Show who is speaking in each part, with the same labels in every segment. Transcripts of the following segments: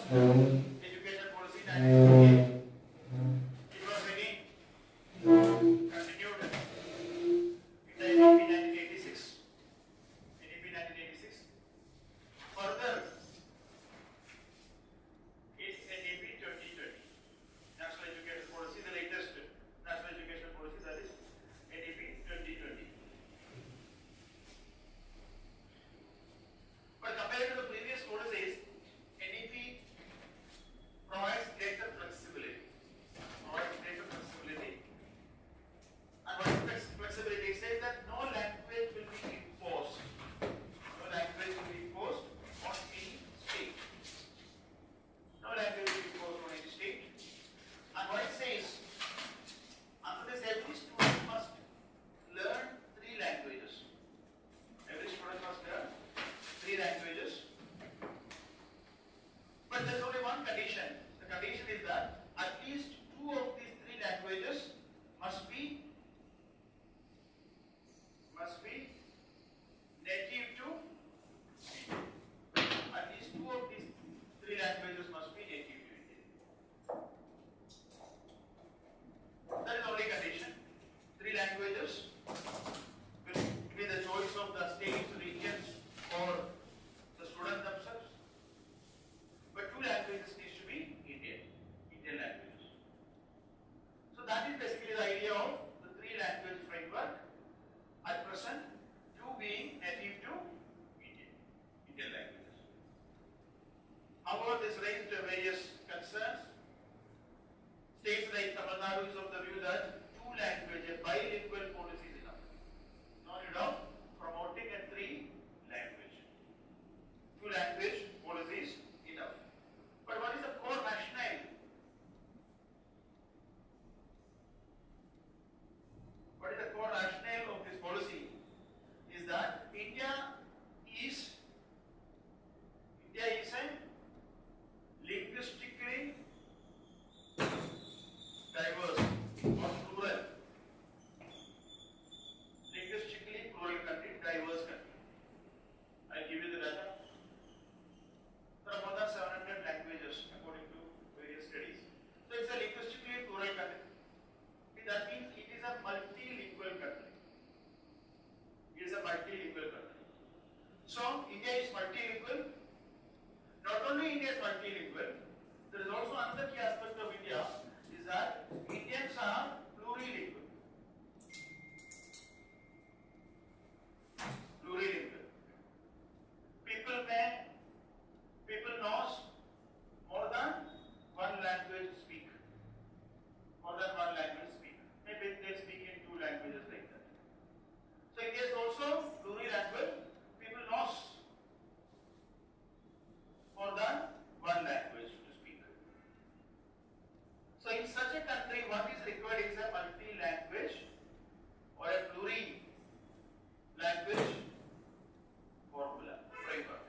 Speaker 1: Education policy 1948. It was again continued in the NEP 1986. NEP 1986. Further, in NEP 2020, National Education Policy, the latest National Education Policy, that is NEP 2020. But compared to the previous policies, NEP provides greater flexibility. And what is flexibility? It says that no language will be imposed. No language will be imposed on any state. No language will be imposed on any state. And what it says, under this, every student must learn 3 languages. Every student must learn 3 languages. But there is only one condition. The condition is that at least 2 of these 3 languages must be native to India. At least 2 of these 3 languages must be native to India. That is the only condition. 3 languages will be the choice of the states, regions, or the students themselves. But 2 languages needs to be Indian languages. So that is basically the idea of the 3 language framework. At present, 2 being native to Indian languages. However, this raised various concerns. States like Tamil Nadu is of the view that 2 language, bilingual policy is enough. No need of promoting a 3 language. 2 language policy is enough. But what is the core rationale? What is the core rationale of this policy? Is that India is a linguistically diverse or plural. Linguistically plural country, diverse country. I give you the data. There are more than 700 languages according to various studies. So it's a linguistically plural country. That means it is a multilingual country. It is a multilingual country. So India is multilingual. Not only India is multilingual, there is also another key aspect of India is that Indians are plurilingual. Plurilingual. People knows more than one language speak. More than one language speak. Maybe they speak in 2 languages like that. So India is also plurilingual. People knows more than one language to speak. So in such a country, what is required is a multi-language or a pluri-language formula, framework,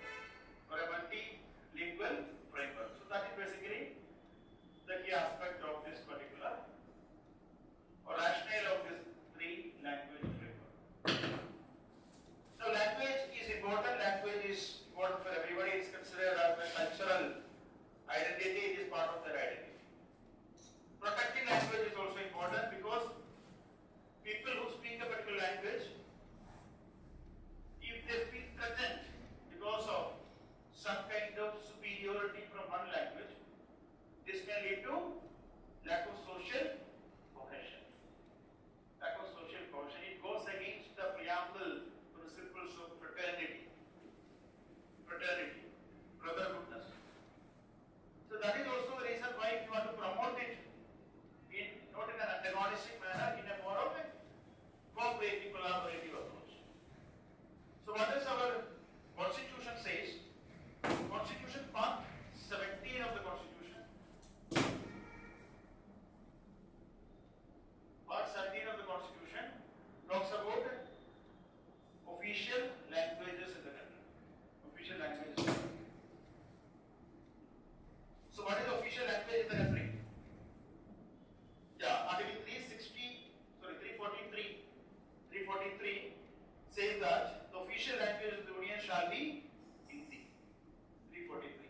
Speaker 1: or a multilingual framework. So that is basically the key aspect of this particular or rationale of this 3 language framework. Now language is important. Language is important for everybody. It is considered as a cultural identity. It is part of their identity. Protecting language is also important because people who speak a particular language, if they feel threatened because of some kind of superiority from one language, this may lead to lack of social cohesion. Lack of social cohesion. It goes against the preamble principles of fraternity, brotherhoodness. So that is also the reason why you want to promote it not in an antagonistic manner, in a more of a cooperative, collaborative approach. So what does our Constitution says? Constitution Part 17 of the Constitution. Part 17 of the Constitution talks about official languages in the country. Official languages. So what is the official language in the country? Yeah, Article 343 says that the official language of the Union shall be Hindi. 343.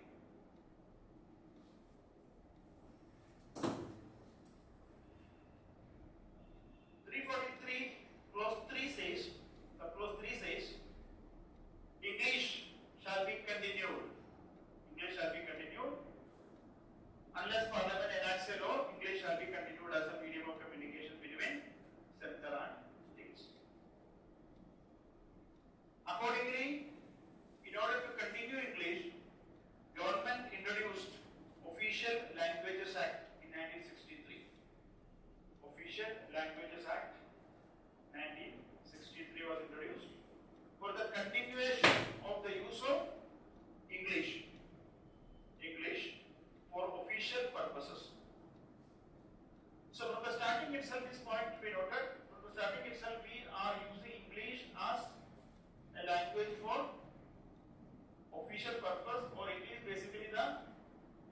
Speaker 1: starting itself, this point to be noted. From the starting itself, we are using English as a language for official purpose, or it is basically the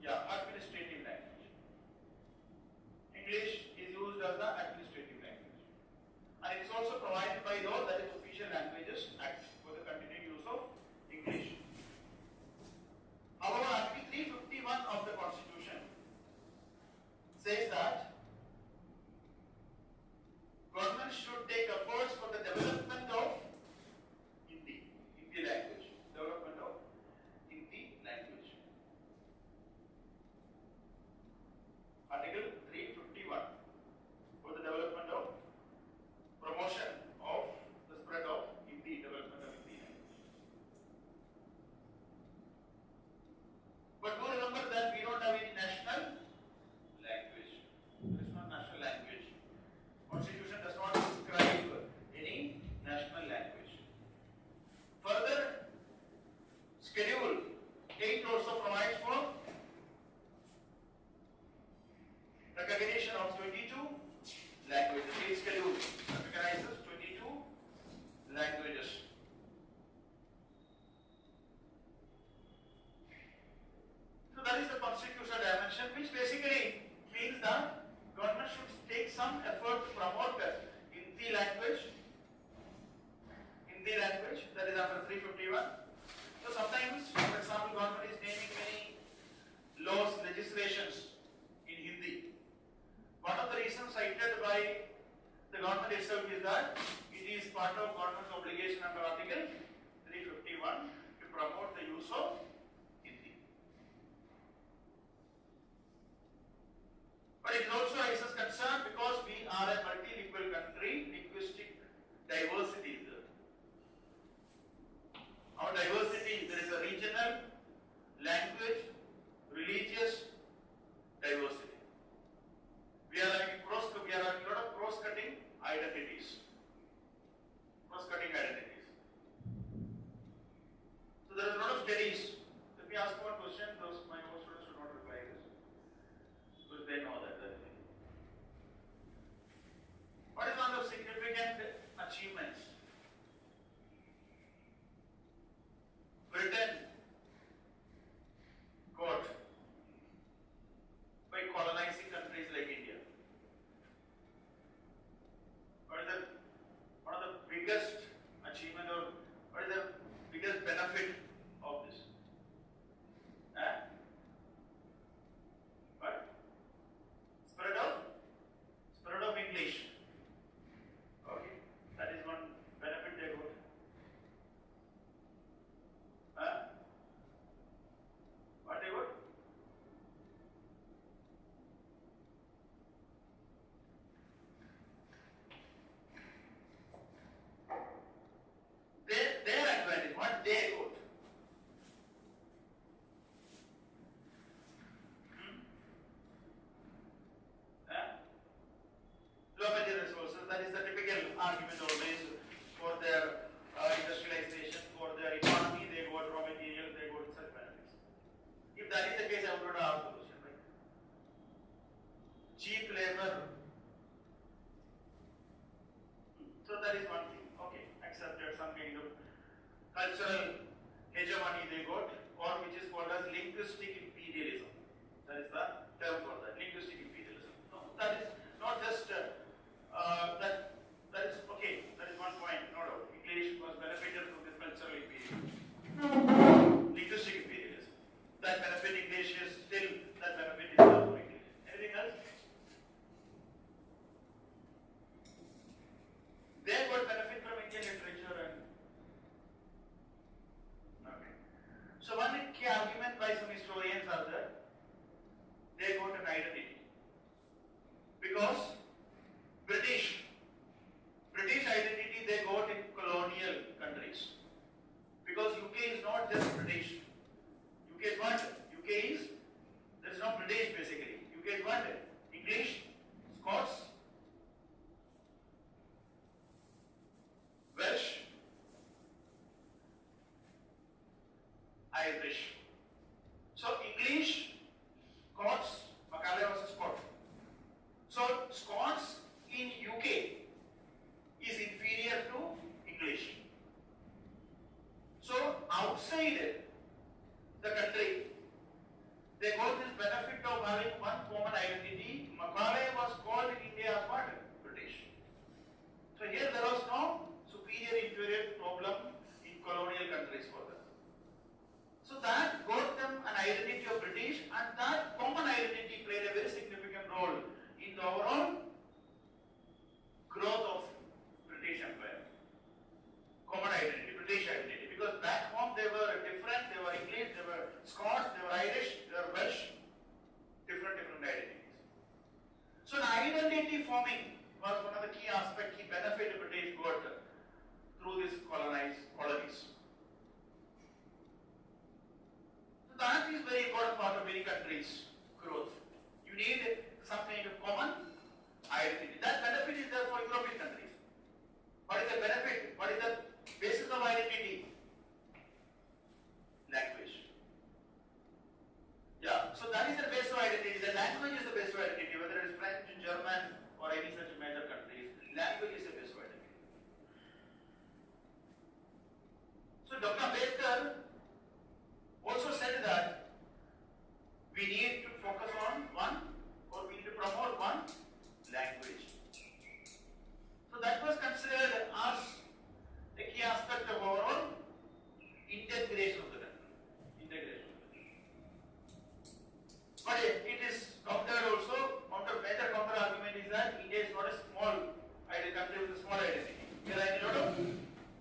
Speaker 1: administrative language. English is used as the administrative language, and it is also provided by law, that is Official Languages Act, for the continued use of English. However, Article 351 of the Constitution says that government should take efforts for the development of Hindi language. Development of Hindi language. Article 351 for the development of promotion of the spread of Hindi, development of Hindi language. But do remember that we don't have any national language. There is no national language. Constitution does not describe any national language. Further, Schedule 8 also provides for recognition of 22 languages. Each schedule recognizes 22 languages. So that is the constitutional dimension, which basically means that government should take some effort to promote the Hindi language, that is under 351. So sometimes, for example, government is naming many laws, legislations in Hindi. One of the reasons cited by the government itself is that it is part of government's obligation under Article 351 to promote the use of Hindi. But it also raises concern because we are a multilingual country, linguistic diversity is there. Our diversity, there is a regional, language, religious diversity. We are having a lot of cross-cutting identities. So there is a lot of studies. Let me ask one question. Those my own students should not reply this, because they know that. What is one of the significant achievements Britain got by colonizing countries like India? What is one of the biggest achievement, or what is the biggest benefit of this? What? Spread of English. Okay, that is one benefit they got. What they got? Their advantage, what they got. Raw material resources, that is the typical argument always for their industrialization, for their economy, they got raw material, they got such benefits. If that is the case, I would not ask the question, right? Cheap labor. So that is one thing. Okay, accepted some kind of cultural hegemony they got, or which is called as linguistic imperialism. That is the term for that, linguistic imperialism. No, that is not just that is okay. That is one point. No doubt. English was benefited from this cultural imperialism, linguistic imperialism. That benefit English is still that benefit is not for English. Anything else? They got benefit from Indian literature and okay. So one key argument by some historians are that they got an identity because British identity they got in colonial countries, because UK is not just British. UK is what? UK is, there is no British basically. UK is what? English, Scots, Welsh, Irish. So English, Scots, Macaulay was a Scot. So Scots in UK is inferior to English. So outside the country, they got this benefit of having one common identity. Macaulay was called in India as what? British. So here there was no superior-inferior problem in colonial countries for them. So that got them an identity of British, and that common identity played a very significant role in the overall growth of British Empire. Common identity, British identity. Because back home they were different, they were English, they were Scots, they were Irish, they were Welsh, different identities. So the identity forming was one of the key aspects, key benefit the British got through these colonies. So that is very important part of many countries' growth. You need some kind of common identity. That benefit is there for European countries. What is the benefit? What is the basis of identity? Language. Yeah, so that is the base of identity. The language is the base of identity, whether it is French, German, or any such major countries. Language is the base of identity. So Dr. Ambedkar also said that we need to focus on one, or we need to promote one language. So that was considered as a key aspect of overall integration of the country. Integration. But it is countered also, major counter argument is that India is not a small country with a small identity. There are a lot of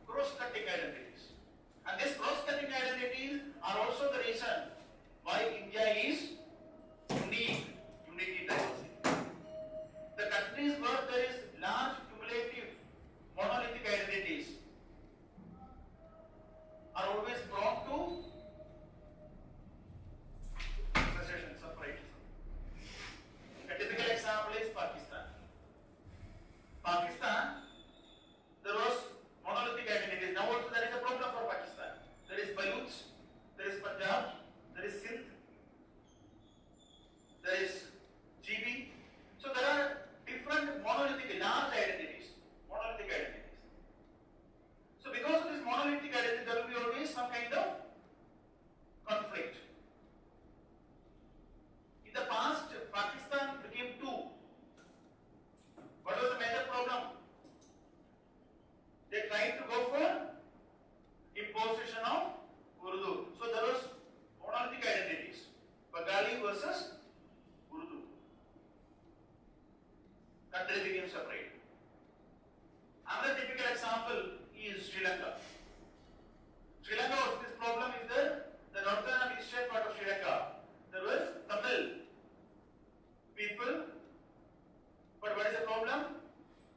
Speaker 1: cross-cutting identities. And these cross-cutting identities are also the reason why India is unique in diversity. The countries where there is large cumulative monolithic identities are always prone to secession, separatism. A typical example is Pakistan. Pakistan, there was monolithic identities. Now also there is a problem for Pakistan. There is Baluch, there is Punjab, there is Sindh, there is GB. So there are different monolithic, large identities. Monolithic identities. So because of this monolithic identity, there will be always some kind of conflict. In the past, Pakistan became two. What was the major problem? They tried to go for imposition of Urdu. So there was monolithic identities. Bengali versus Urdu. Country became separate. Another typical example is Sri Lanka. Sri Lanka, this problem is the northern and eastern part of Sri Lanka. There was Tamil people, but what is the problem?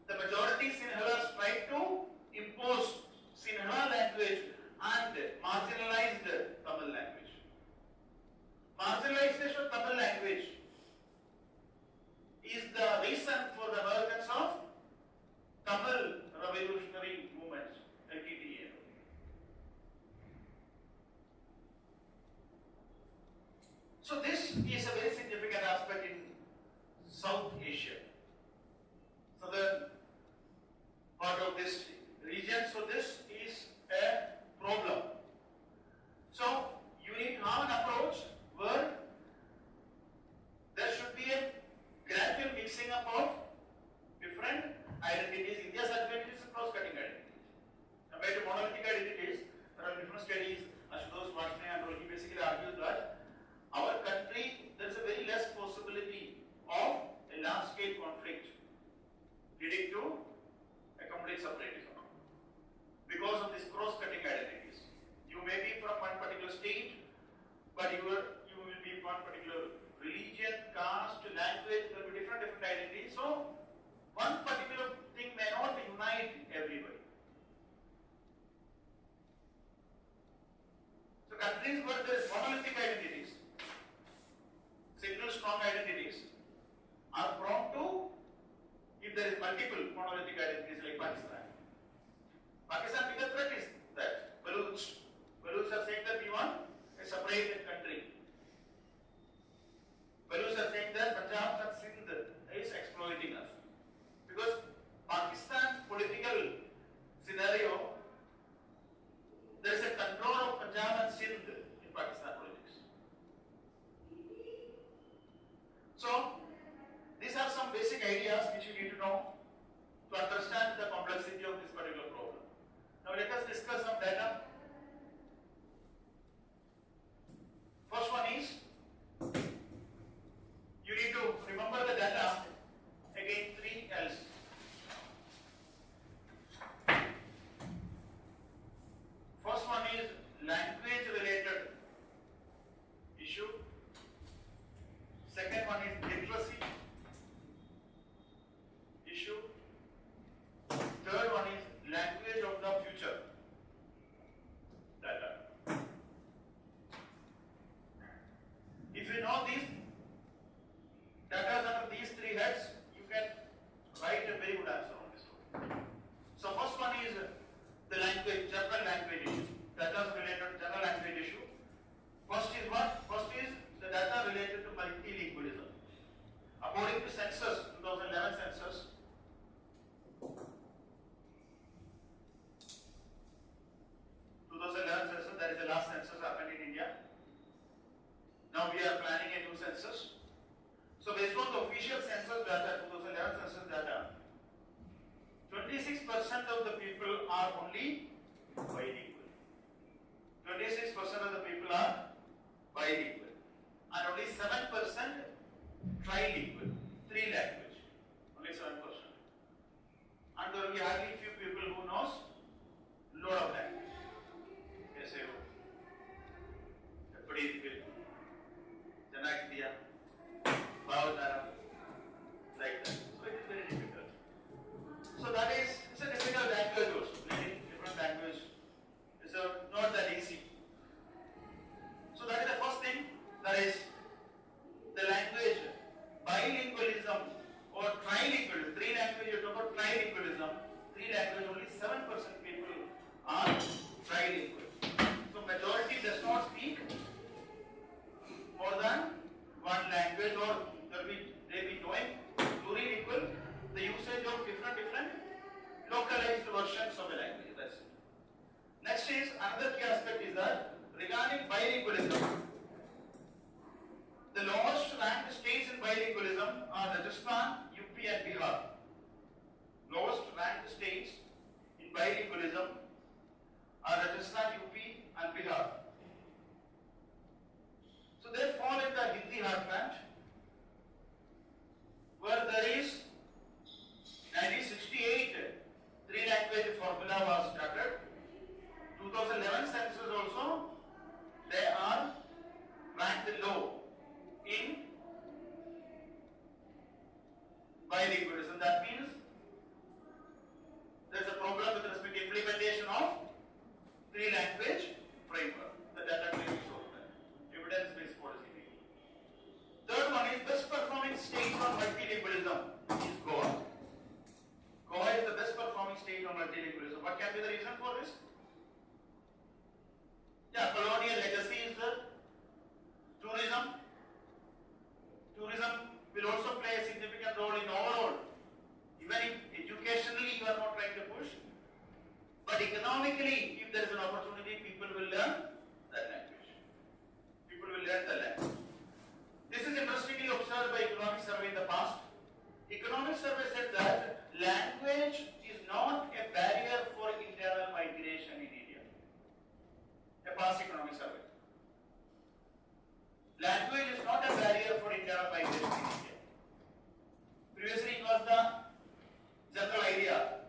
Speaker 1: The majority Sinhalas tried to impose Sinhala language and marginalized Tamil language. Marginalization of Tamil language is the reason for the emergence of Tamil revolutionary movement, LTTE. So this is a very significant aspect in South Asia, southern part of this region. So this is a problem. So you need to have an approach where there should be a gradual mixing up of different identities. India's advantage is cross-cutting identities. Compared to monolithic identities, there are different studies. Ashutosh Varshney and Rohi basically argues that our country, there is a very less possibility of a large-scale conflict leading to a complete separatism because of these cross-cutting identities. You may be from one particular state, but you will be from one particular religion, caste, language. There will be different identities. So one particular thing may not unite everybody. So countries where there is monolithic identities, single strong identities, are prone to, if there is multiple monolithic identities like Pakistan. Pakistan biggest threat is that Baluch are saying that we want a separate country. Baluch are saying that Punjab and Sindh is exploiting us. Because which you need to know to understand the complexity of this particular problem. Now let us discuss some data. First one is, you need to remember the data, again 3 L's. First one is language related issue. Second one is literacy issue. Third one is language of the future data. If you know these data under these 3 heads, you can write a very good answer on this one. So first one is the language, general language issue. Data related general language issue. First is what? First is the data related to multilingualism. According to census, 2011 census, that is the last census happened in India. Now we are planning a new census. So based on the official census data, 2011 census data, 26% of the people are only bilingual. 26% of the people are bilingual. And only 7% trilingual, 3 language. Only 7%. And there will be hardly few people who knows lot of language. Yes, Janakdiya, Bhavadara, like that. So it is very difficult. So that is, it's a difficult language also. Learning different language is not that easy. So that is the first thing. That is the language bilingualism or trilingualism. 3 language, you talk about trilingualism. 3 language, only 7% people are trilingual. So majority does not speak more than 1 language, or they be knowing plurilingual, the usage of different localized versions of a language. That's it. Next is another key aspect is that regarding bilingualism, the lowest ranked states in bilingualism are Rajasthan, UP and Bihar. Lowest ranked states in bilingualism are Rajasthan, UP and Bihar. So they fall in the Hindi heartland, where there is 1968 3 language formula was started. 2011 census also, they are ranked low in bilingualism. That means there is a problem with respect to implementation of 3 language framework. The data clearly shows that. Evidence-based policy making. Third one is best performing state on multilingualism is Goa. Goa is the best performing state on multilingualism. What can be the reason for this? Yeah, colonial legacy is the tourism. Tourism will also play a significant role in overall. Even if educationally you are not trying to push, but economically, if there is an opportunity, people will learn that language. People will learn the language. This is interestingly observed by economic survey in the past. Economic survey said that language is not a barrier for internal migration in India. A past economic survey. Language is not a barrier for internal migration in India. Previously it was the general idea.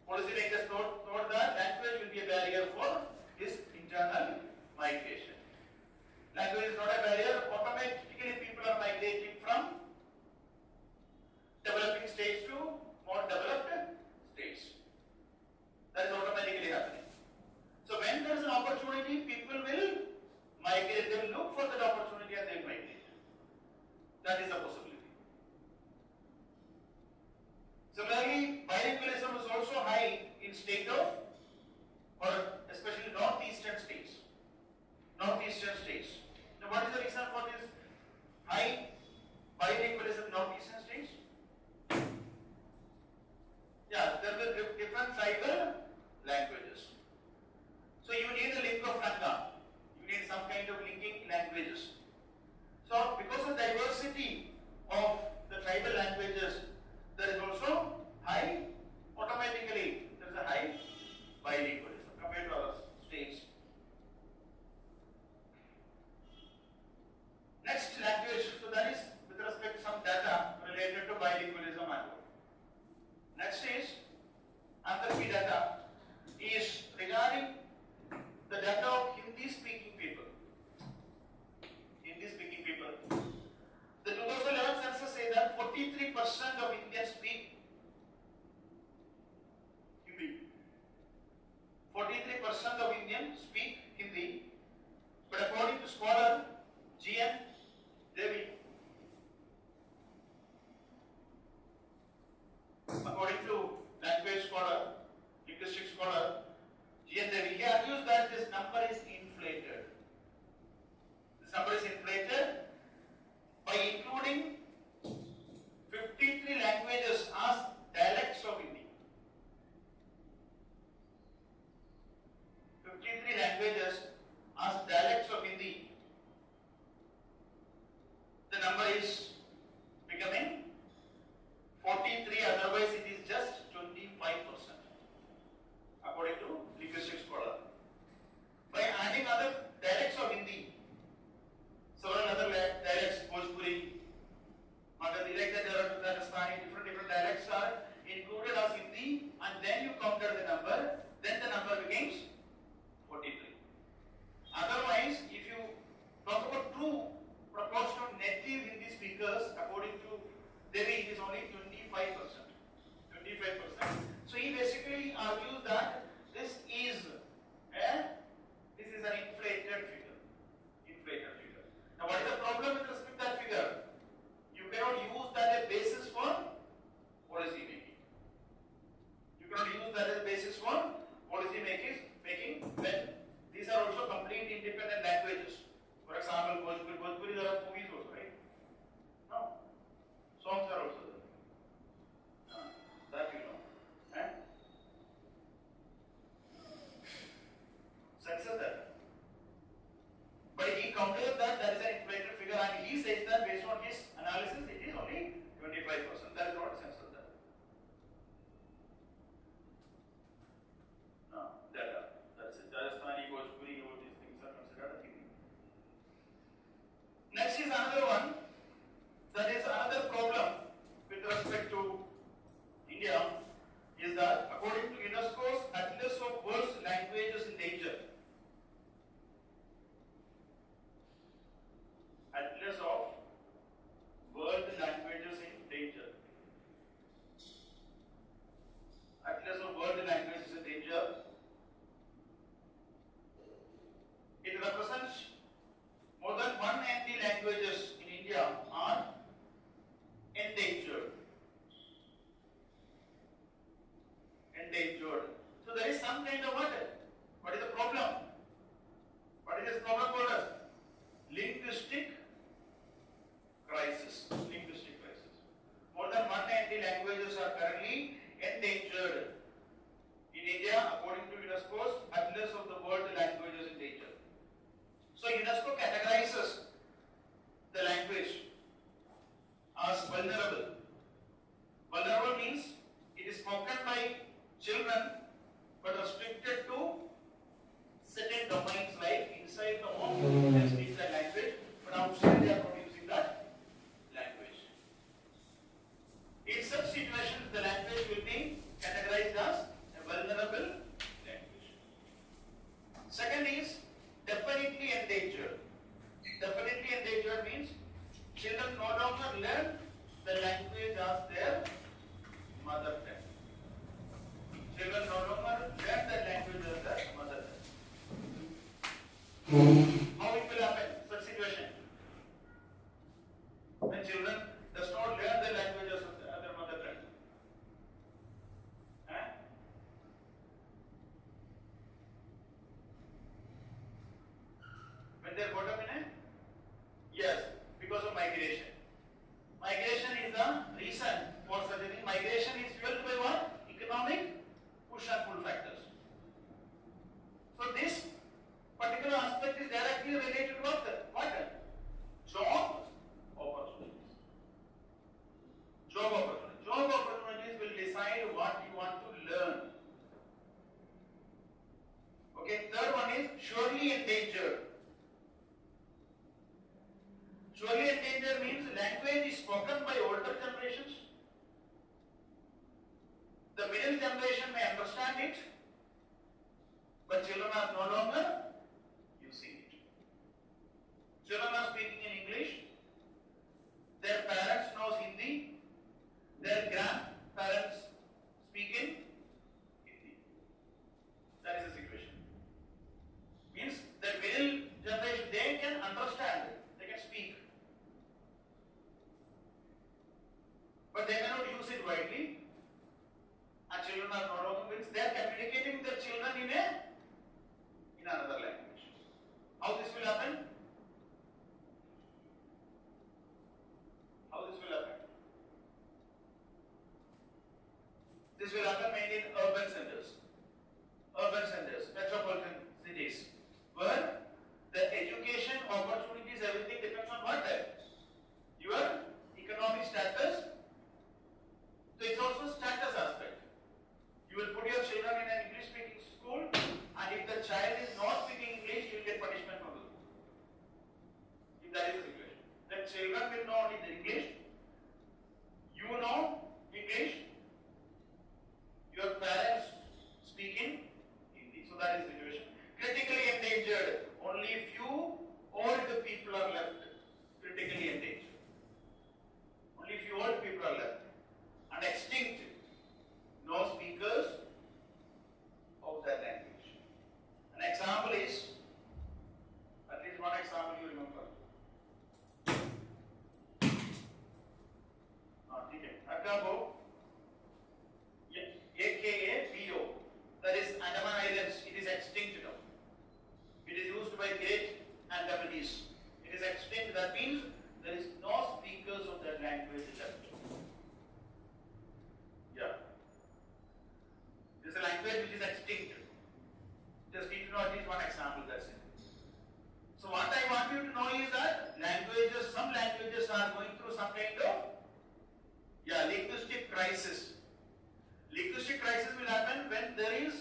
Speaker 1: Policymakers thought that language will be a barrier for this internal migration. Language is not a barrier. Automatically people are migrating from developing states to more developed states. That is automatically happening. So when there is an opportunity, people will migrate. They will look for that opportunity and they will migrate. That is a possibility. Similarly, bilingualism is also high in state of, or especially northeastern states. Northeastern states. Now what is the reason for this high bilingualism in northeastern states? Yeah, there will be different tribal languages. So you need a lingua franca. You need some kind of linking languages. So because of diversity of the tribal languages, there otherwise it is just 25%, according to linguistic scholar. By adding other dialects of Hindi, several other dialects, Bhojpuri, Magadhi, like that, Rajasthani, different dialects are included as Hindi, and then you counted the number, then the number becomes 43. Otherwise, if you talk about true proportion of native Hindi speakers, according to Devi, it is only 25%. 25%. So he basically argues that this is an inflated figure. Inflated figure. Now, what is the problem with respect to that figure? You cannot use that as a basis for policy making. You cannot use that as a basis for policy making when these are also complete independent languages. For example, Bhojpuri, there are movies also, right? No. Songs are also there. That you know. Success that. But he counters that there is an inflated figure, and he says that based on his analysis, it is only 25%. That is not sense of that. No, that's it. Rajasthani, Bhojpuri, all these things are considered a thing. Next is another one. That is another problem with respect to India, is that according to UNESCO's Atlas of World Languages in Danger, Atlas of World Languages in Danger, Atlas of World Languages in Danger, it represents more than 190 languages in India are endangered. Endangered. So there is some kind of what? What is the problem? What is this problem for us? Linguistic crisis. Linguistic crisis. More than 190 languages are currently endangered in India, according to UNESCO's Atlas of the World Languages in Danger. So UNESCO categorizes the language as vulnerable. Vulnerable means it is spoken by children but restricted to certain domains, like inside the home you can speak that language, but outside they are not using that language. In such situations, the language will be categorized as a vulnerable language. Second is definitely endangered. Definitely endangered means children no longer learn the language as their mother tongue. Children no longer learn the language as their mother tongue. How it will happen? Such situation. When children does not learn the language as their mother tongue. When they are brought up in a? Yes, because of migration. Migration is the reason for such a thing. Migration is fueled by what? Economic push and pull factors. So this particular aspect is directly related to what? Job opportunities. Job opportunities. Job opportunities will decide what you want to learn. Okay, third one is surely endangered. Surely endangered means language is spoken by older generations. The middle generation may understand it, but children are no longer using it. Children are speaking in English. Their parents knows Hindi. Their grandparents speak in Hindi. That is the situation. Means the middle generation, they can understand, they can speak, but they cannot use it widely. And children are no longer, means they are communicating with their children in another language. How this will happen? How this will happen? This will happen mainly in urban centers, metropolitan cities, where the education opportunities, everything depends on what? Your economic status. So it's also linguistic crisis will happen when there is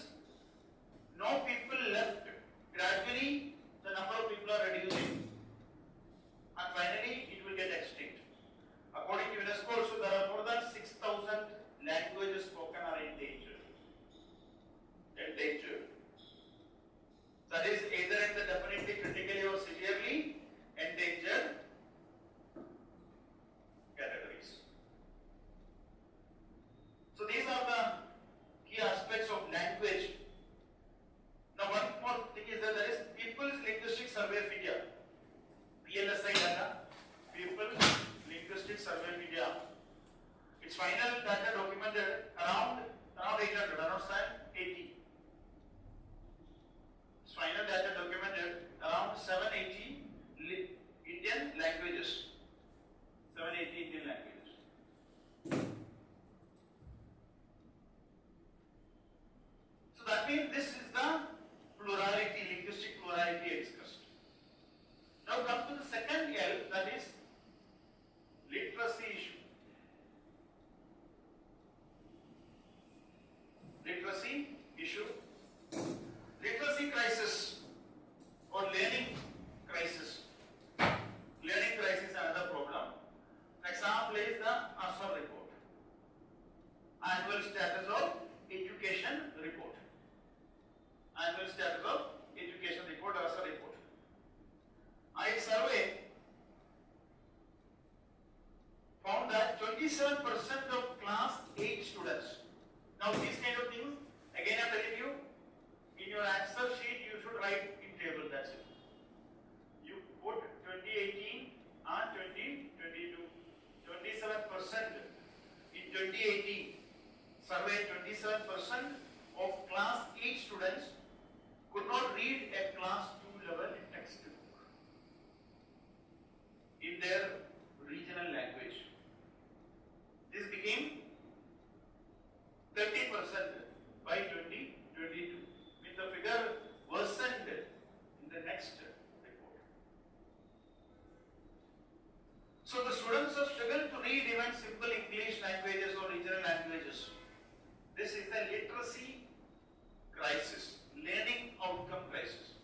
Speaker 1: no people left. Gradually, the number of people are reducing, and finally, it will get extinct. According to UNESCO, so there are more than 6,000 languages spoken are endangered. Endangered. That is either in the definitely critically or severely endangered categories. So these are the key aspects of language. Now one more thing is that there is People's Linguistic Survey of India, PLSI data, People's Linguistic Survey of India. Its final data documented around 800, around 80. Its final data documented around 780 Indian languages. 780 Indian languages. So that means this is the plurality, linguistic plurality I discussed. Now come to the second L, that is literacy issue. Literacy issue. Literacy crisis or learning crisis. Learning crisis is another problem. Example is the ASR report, Annual Status of Education Report. Annual Status of Education Report, ASR report. I survey found that 27% of class 8 students. Now these kind of things, again I am telling you, in your answer sheet you should write in table, that's it. You put 2018 and 2022. 27% in 2018, survey 27% of class 8 students could not read a class 2 level textbook in their regional language. This became 30% by 2022, with the figure worsened in the next report. So the students have struggled to read even simple English languages or regional languages. This is the literacy crisis, learning outcome crisis.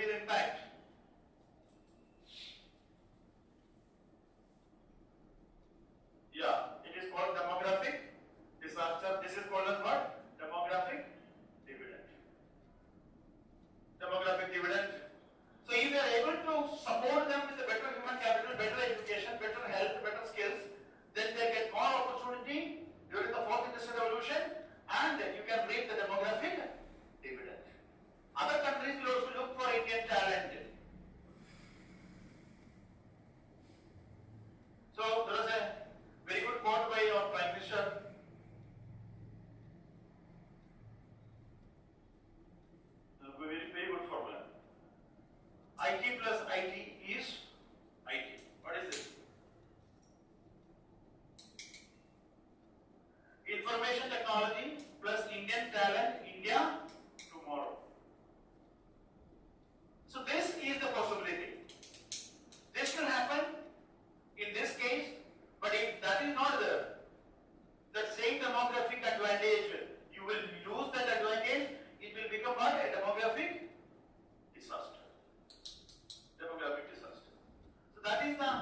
Speaker 1: be the impact? Yeah, it is called demographic disaster. This is called as what? Demographic dividend. Demographic dividend. So if you are able to support them with a better human capital, better education, better health, better skills, then they get more opportunity during the fourth industrial revolution, and you can reap the demographic dividend. Other countries will also look for Indian talent. So there is a very good quote by our Prime Minister. Very good formula. IT plus IT is IT. What is it? Information technology plus Indian talent, India tomorrow. So this is the possibility. This will happen in this case, but if that is not there, that same demographic advantage, you will lose that advantage, it will become what? A demographic disaster. Demographic disaster. So that is the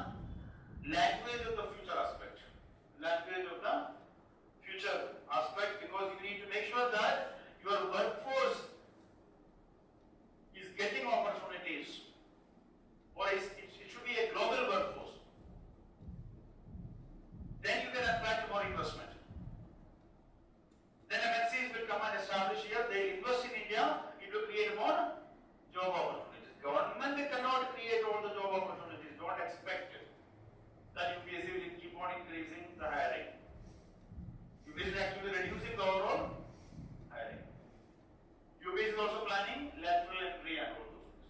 Speaker 1: language of the future aspect. Language of the future aspect, because you need to make sure that your workforce is getting opportunities, or it should be a global workforce. Then you can attract more investment. Then MNCs will come and establish here, they invest in India, it will create more job opportunities. Government cannot create all the job opportunities. Don't expect that UPSC will keep on increasing the hiring. UPSC is actually reducing the overall hiring. UPSC is also planning lateral entry and all those things.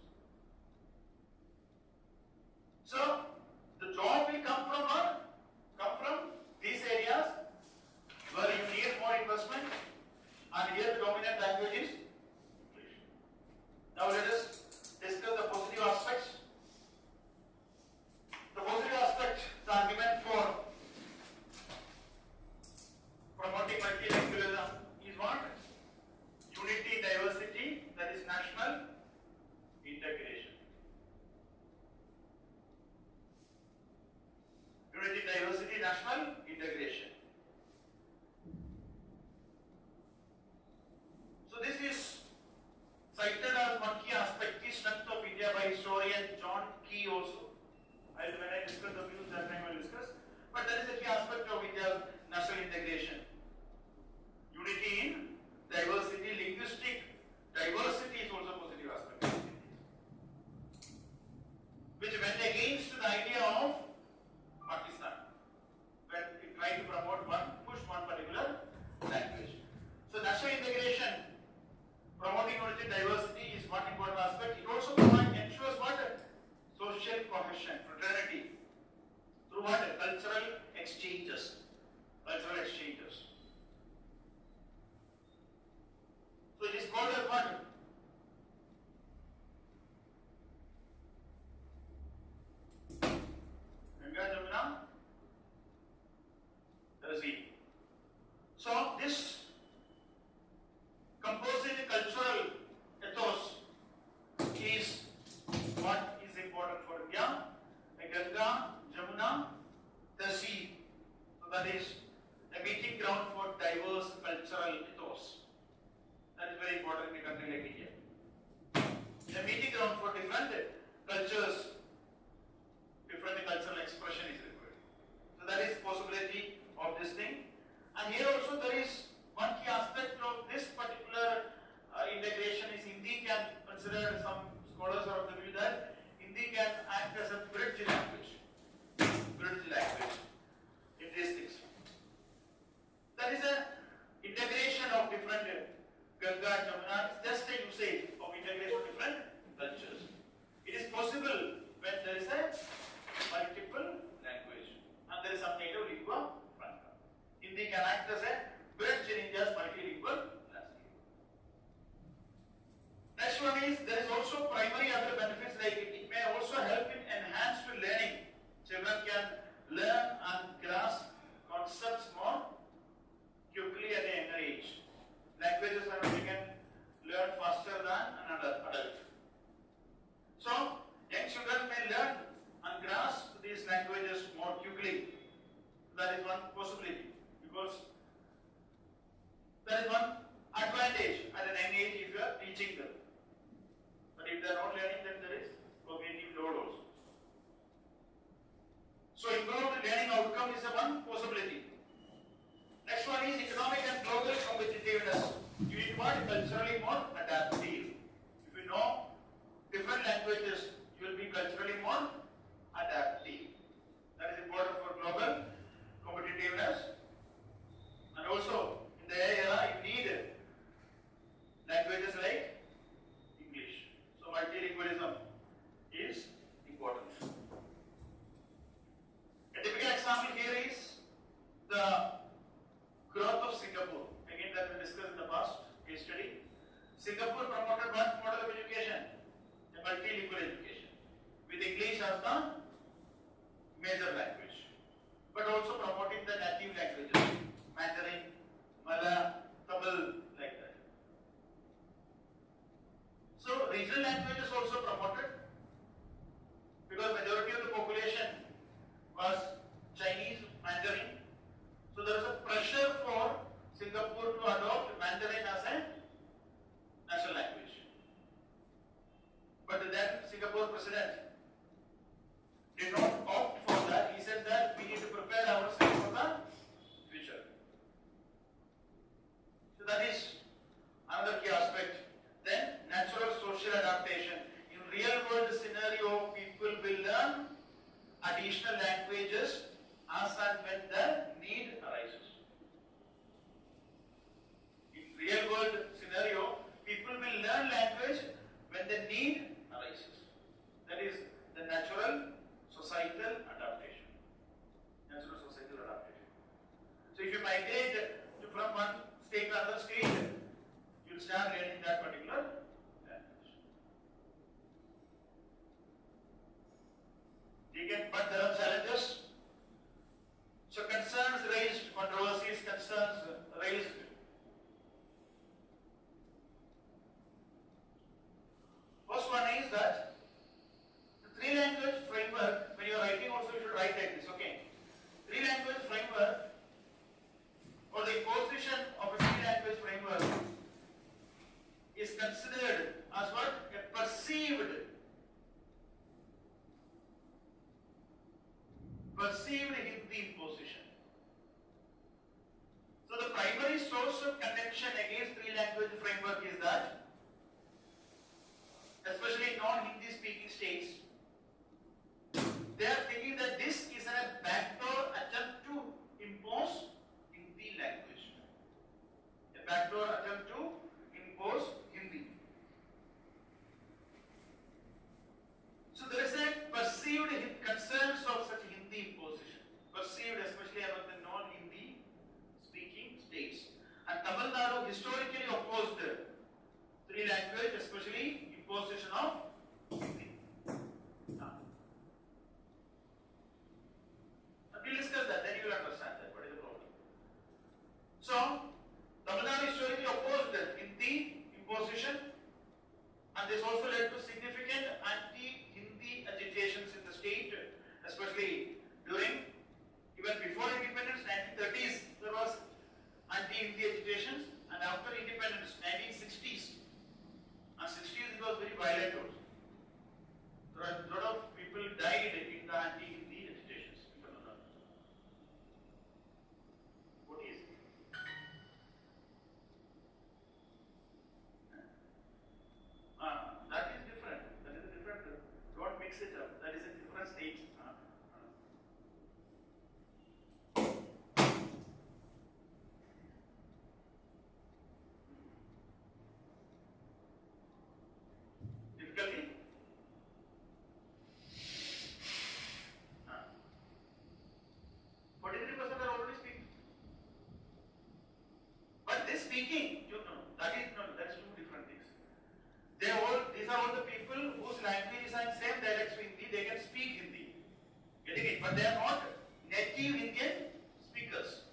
Speaker 1: So the job will come from what? Come from these areas where you need more investment, and here the dominant language is English. Now let us discuss the positive aspects. The positive aspect, the argument for promoting multilingualism is what? Unity, diversity, that is national integration. Unity, diversity, national integration. So this is cited as one key aspect, key strength of India by historian John Key also. When I discuss the views that time I will discuss. But that is a key aspect of India's national integration. Unity in diversity, linguistic diversity is also a positive aspect. Which went against the idea of Pakistan, when it tried to promote push one particular language. So national integration, promoting unity, diversity is one important aspect. It also ensures what? Social cohesion, fraternity, through what? Cultural exchanges. Cultural exchanges. So it is called as what? Ganga, Jamuna, Razi. So this composing the cultural ethos is what is important for India. A Ganga, Jamuna, Tasi. So that is a meeting ground for diverse cultural ethos. That is very important in a country like India. A meeting ground for different cultures, different cultural expression is required. So that is possibility of this thing. And here also there is one key aspect of this particular integration is Hindi can consider, some scholars are of the view that Hindi can act as a bridge language. Bridge language in these things. That is a integration of different Ganga, Jamuna, it's just a usage of integration of different cultures. It is possible when there is a multiple language and there is some native lingua franca. Hindi can act as a bridge in India's multilingual landscape. Next one is, there is also primary other benefits, like it may also help in enhanced learning. Children can learn and grasp concepts more quickly at a younger age. Languages are they can learn faster than an adult. they are not learning, then there is cognitive load also. So improved learning outcome is a one possibility. Next one is economic and global competitiveness. You need to be culturally more adaptive. If you know different languages, you will be culturally more adaptive. That is important for global competitiveness. And also, in the era, you need languages like English. So multilingualism is important. A typical example here is the growth of Singapore. Again, that we discussed in the past case study. Singapore promoted what model of education? A multilingual education, with English as the major language, but also promoting the native languages, Mandarin, Mala, Tamil, like that. So regional languages also promoted, because majority of the population was Chinese, Mandarin. So there was a pressure for Singapore to adopt Mandarin as a national language. But then Singapore president did not opt for that. He said that we need to prepare ourselves for the future. So that is another key aspect. Then natural social adaptation. In real world scenario, people will learn additional languages as and when the need arises. In real world scenario, people will learn language when the need arises. That is the natural societal adaptation. Natural societal adaptation. So if you migrate from one state to another state, you will start learning that particular language. But there are challenges. So concerns raised, controversies, concerns raised. First one is that the three language framework, when you are writing also you should write like this, okay? Three language framework, or the imposition of a three language framework is considered as what? A perceived Hindi imposition. So the primary source of contention against three language framework is that, especially non-Hindi speaking states, they are thinking that this is a backdoor attempt to impose Hindi language. A backdoor attempt to impose Hindi. So there is a perceived concerns of such Hindi imposition, perceived especially among the non-Hindi speaking states. And Tamil Nadu historically opposed three language, especially imposition of Hindi. We'll discuss that, then you will understand that what is the problem. So, Tamil Nadu historically opposed Hindi imposition, and this also led to significant anti-Hindi agitations in the state, especially during, even before independence, 1930s, there was anti-Hindi agitations, and after independence, 1960s, and 60s it was very violent also. There are a lot of people died in the anti-Hindi agitations in Tamil Nadu. What is it? That is different. That is a different. Don't mix it up. That is a different state. Difficulty? 43% are already speaking. But this speaking, you know, that is two different things. These are all the people whose language is and same dialects with Hindi, they can speak Hindi. Getting it? But they are not native Indian speakers.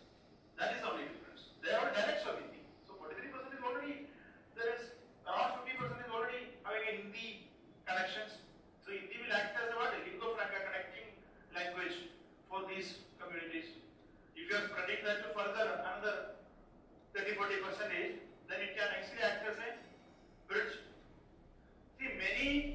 Speaker 1: That is the only difference. They are dialects of Hindi. So 43% is already, there is around 50% is already having a Hindi connections. So Hindi will act as a what? A lingua franca connecting language for these communities. If you are spreading that to further another 30-40%, then it can actually act as a bridge. See, many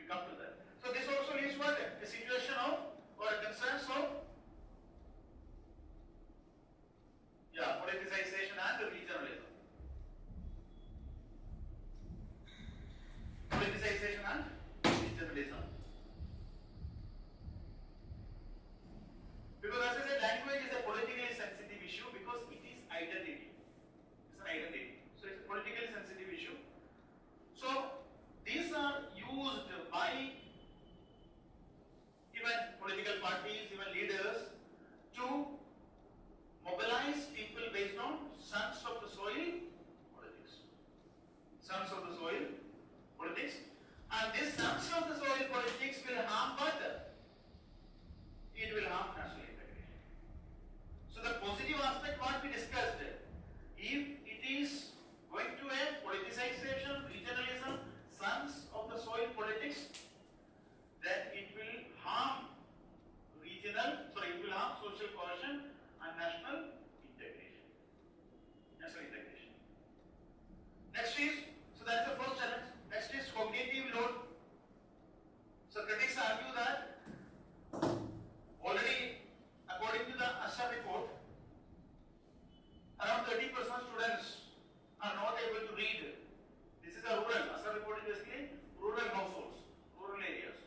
Speaker 1: come to that. So this also leads to what? A situation of or a concerns of politicization and regionalism. Politicization and regionalism. Because as I said, language is a politically sensitive issue because it is identity. It's an identity. So it's a politically sensitive issue. So these are used by even political parties, even leaders to mobilize people based on sons of the soil politics. Sons of the soil politics. And this sons of the soil politics will harm what? It will harm national integrity. So the positive aspect what we discussed, if it is going to a politicization, regionalism, sons of the soil politics, then it will harm it will harm social cohesion and national integration. National integration. Next is, so that's the first challenge. Next is cognitive load. So critics argue that already, according to the ASHA report, around 30% students are not able to read. This is a rural. ASHA report is basically rural households, rural areas.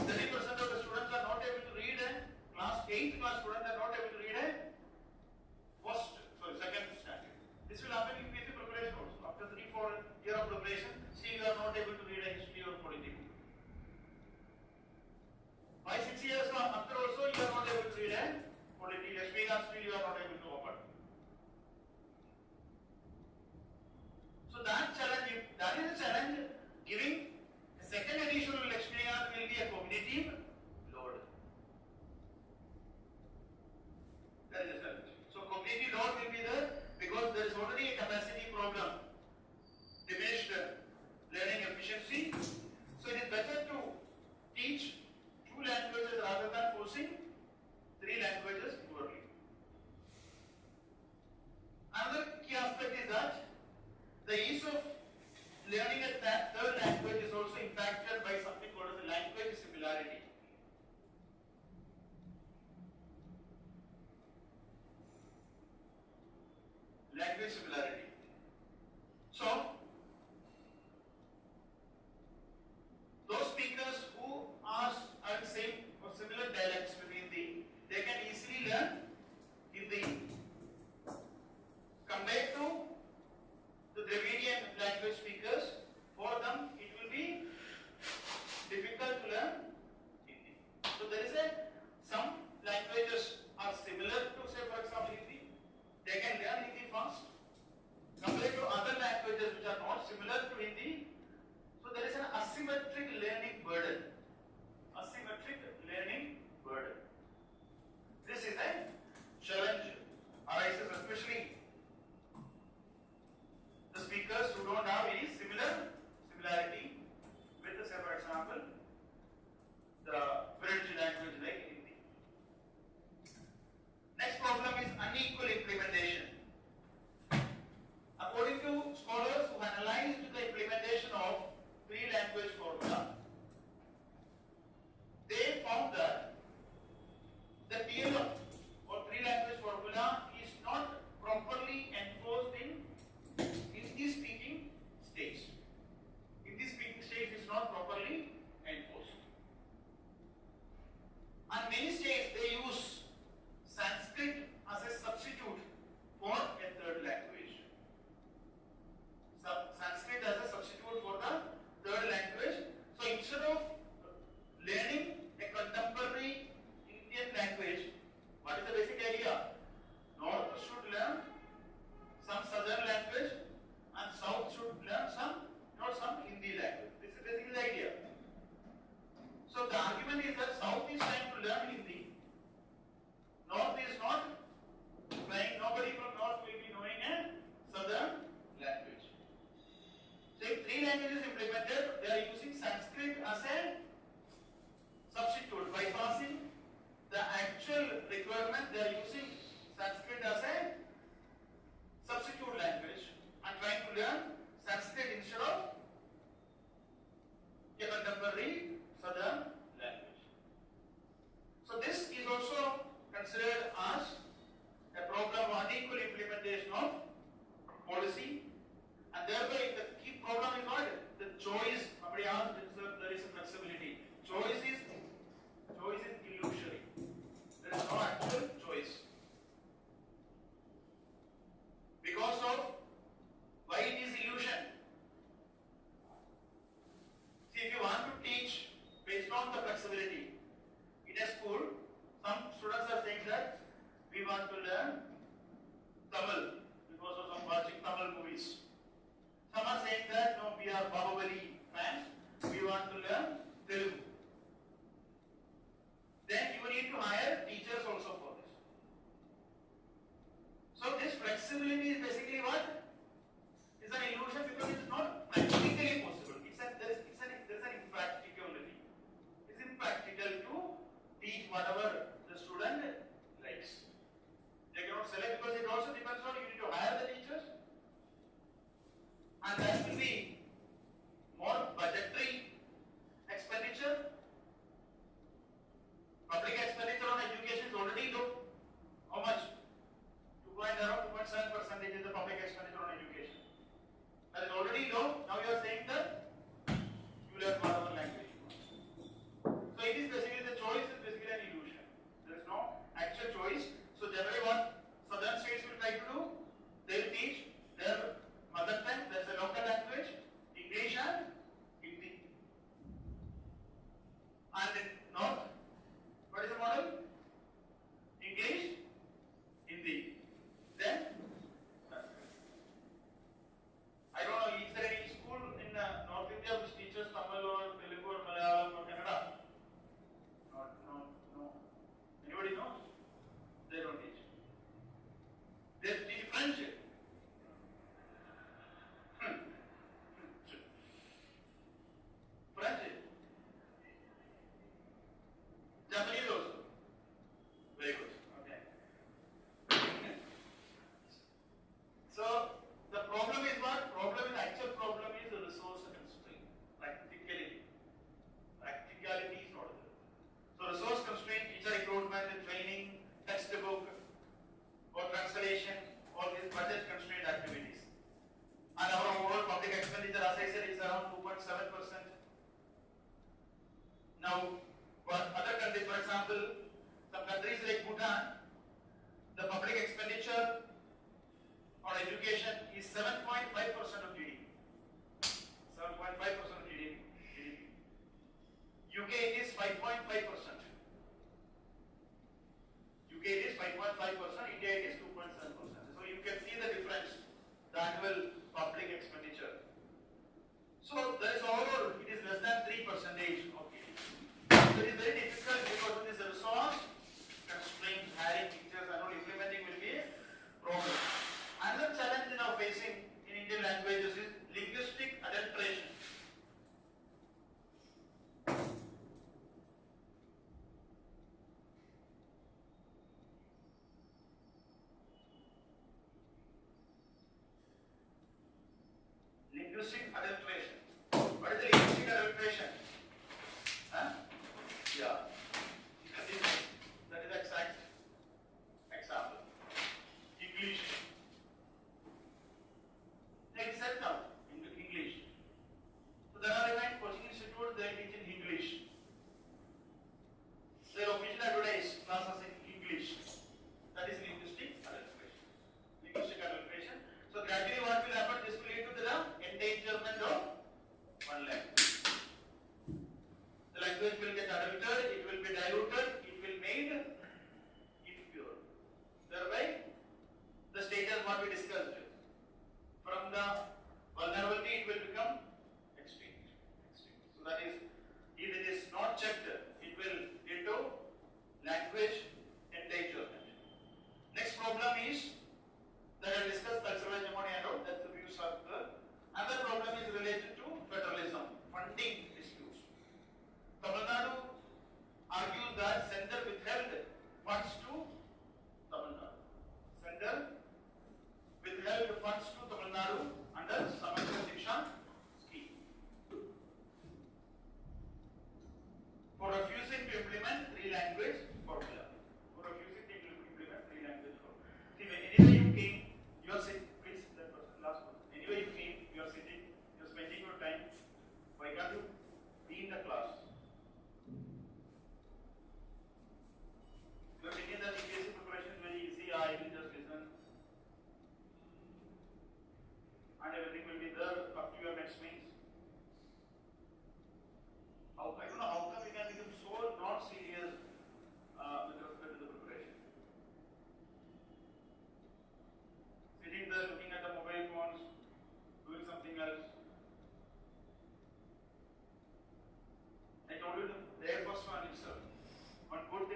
Speaker 1: 30% of the students are not able to read a class 8th class students are not able to read a second standard. This will happen in basic preparation also. After 3-4 years of preparation, still you are not able to read a history or politics. 5-6 years after also you are not able to read a politics. Still you are not able to open. So that challenge, that is a challenge. Giving a second edition will experience will be a cognitive load. That is a challenge. So cognitive load will be there because there is already a capacity problem, diminished learning efficiency. So it is better to teach 2 languages rather than forcing 3 languages purely. Another key aspect is that the ease of learning a third language is also impacted by something called as a language similarity. Language similarity. So, those speakers who are having same or similar dialects with Hindi, they can easily learn Hindi compared to the Dravidian language speakers. For them, it will be difficult to learn Hindi. So there is some languages are similar to, say for example, Hindi. They can learn Hindi fast compared to other languages which are not similar to Hindi. So there is an asymmetric learning burden. Asymmetric learning burden. This is a challenge arises especially the speakers who don't have any similarity with, say for example, the French language like Hindi. Next problem is unequal implementation. According to scholars who analyzed the implementation of 3-language formula, they found that the TLF or 3-language formula is not properly enforced in Hindi-speaking states. Hindi-speaking states is not properly enforced. And many states they use Sanskrit as a substitute for a third language. Sanskrit as a substitute for the third language. So instead of learning a contemporary Indian language, what is the basic idea? North should learn some southern language and south should learn some Hindi language. This is basically the idea. So the argument is that south is trying to learn Hindi. North is not trying, nobody from north will be knowing a southern language. So if 3 languages implemented, they are using Sanskrit as a substitute. Bypassing the actual requirement, they are using Sanskrit as a substitute language and trying to learn Sanskrit instead of are Bahubali fans, we want to learn Telugu. Then you need to hire teachers also for this. So this flexibility is basically what? Is an illusion because it is not practically possible. There is an impracticality. It's impractical to teach whatever the student likes. They cannot select because it also depends on you need to hire the teachers, and that will be more budgetary expenditure. Public expenditure on education is already low. How much? Around 2.7% is the public expenditure on education. That is already low. Now you are saying that you learn whatever language you want. So it is basically the choice is basically an illusion. There is no actual choice. So generally what southern states will try to do, they will teach their mother tongue, there is a local language, English and Hindi. And in north, what is the model? English, Hindi. Then, I don't know, is there any school in North India which teaches Tamil or Telugu or Malayalam or Kannada? No. Anybody knows? They don't teach. They teach French. French. Japanese also. Very good. Okay. So the problem is what? Actual problem is the resource constraint. Practicality is not there. So resource constraint, teacher recruitment and training, textbook or translation, all these budget constraint activities. And our overall public expenditure, as I said, is around 2.7%. Now, for other countries, for example, some countries like Bhutan, the public expenditure on education is 7.5% of GDP. 7.5% of GDP. UK is 5.5%. UK is 5.5%, India is 2.7%. So you can see the difference, the annual public expenditure. So there is overall, it is less than 3% of GDP. So it is very difficult because of this resource constraint, hiring teachers and all implementing will be a problem. Another challenge now facing in Indian languages is linguistic adulteration. Linguistic adulteration. What is the linguistic adulteration? Huh? Yeah. That is exact example. English. They said now in English. So there are event coaching institutes they teach in English. Their official advertise classes in English. That is linguistic adulteration. So gradually what will happen? This will lead to the endangerment of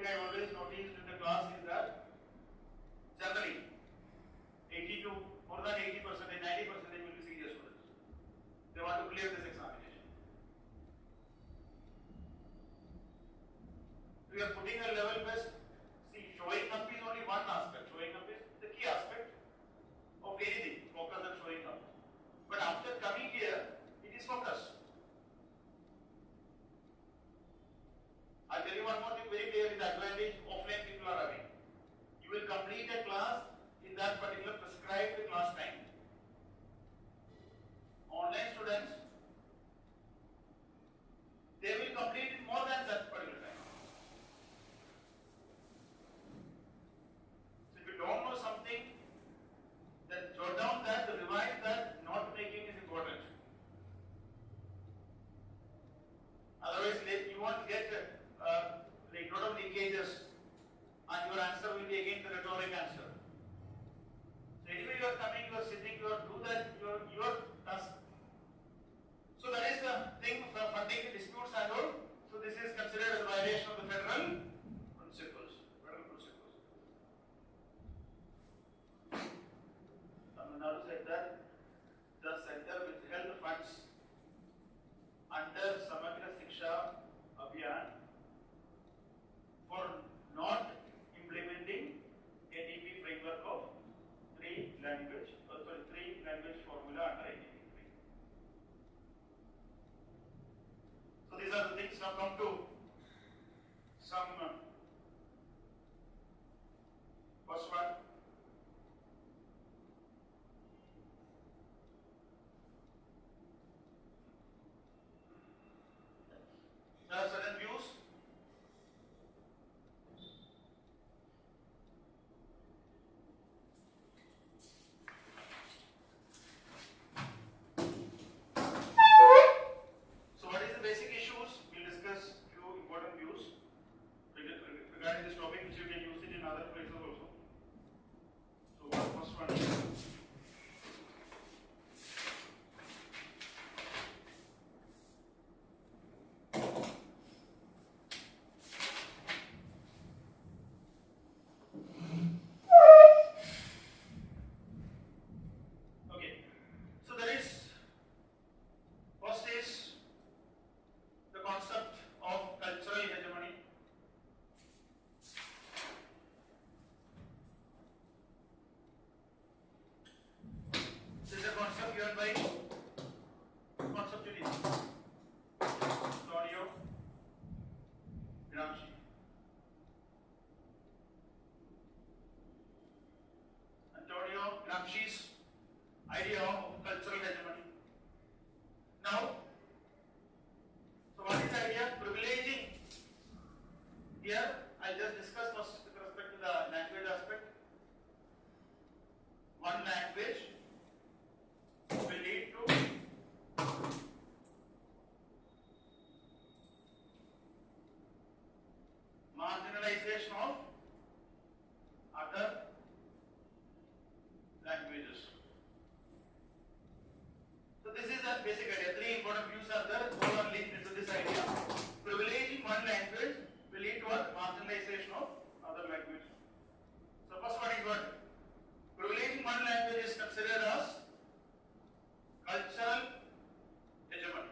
Speaker 1: I always noticed in the class is that generally 80 to more than 80%, 90% will be serious students. They want to clear this examination. We are putting a level best. See, showing up is only one aspect. Showing up is the key aspect of anything. Focus on showing up. But after coming here, it is focus. I'll tell you one more thing very clearly, the advantage offline people are having. You will complete a class in that particular prescribed class time. Online students, they will complete it more than that particular time. So if you don't know something, then jot down that, revise that, note making is important. Otherwise, you won't get like lot of leakages and your answer will be again the rhetoric answer. So anyway you are coming, you are sitting, you are do that, your task. So that is the thing for funding disputes and all. So this is considered as a violation of the federal principles. Tamil Nadu said that the center withheld funds under Samagra Shiksha Abhiyan for not implementing NEP framework of three language formula under NEP. So these are the things. Now come to some first one. There are certain views. So what is the basic issues? We'll discuss few important views regarding this topic, which you can use it in other places also. So first one is the concept of cultural hegemony. This is a concept given by conceptualist Antonio Gramsci. Antonio Gramsci's idea of cultural hegemony. Now, so what is the idea? Privileging. Here, I just discussed first with respect to the language aspect. One language will lead to marginalization of other languages. So this is the basic idea. Three important views are there. All are linked into this idea. Privileging one language will lead to a marginalization of other language. So first one is what? Privileging one language is considered as cultural hegemony.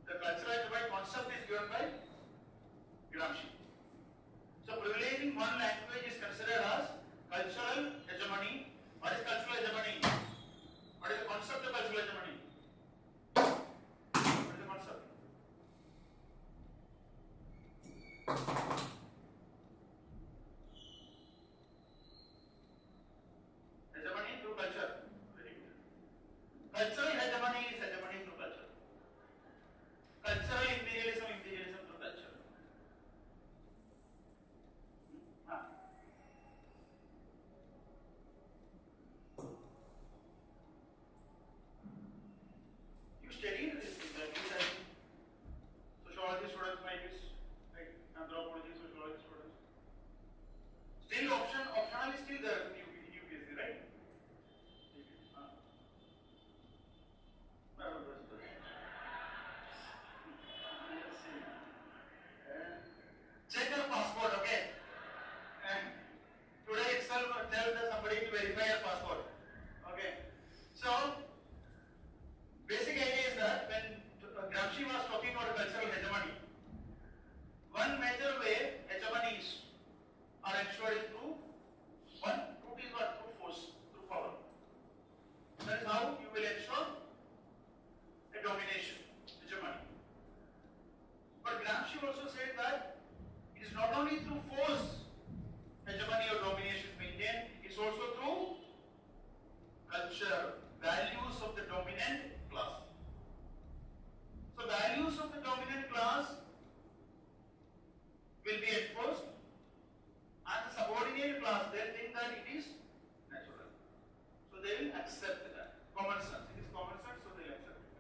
Speaker 1: The cultural hegemony concept is given by Gramsci. So privileging one language is considered as cultural hegemony. What is cultural hegemony? What is the concept of cultural hegemony? also said that it is not only through force hegemony or domination is maintained, it's also through culture, values of the dominant class. So values of the dominant class will be enforced, and the subordinate class, they think that it is natural. So they will accept that. Common sense. It is common sense, so they will accept it.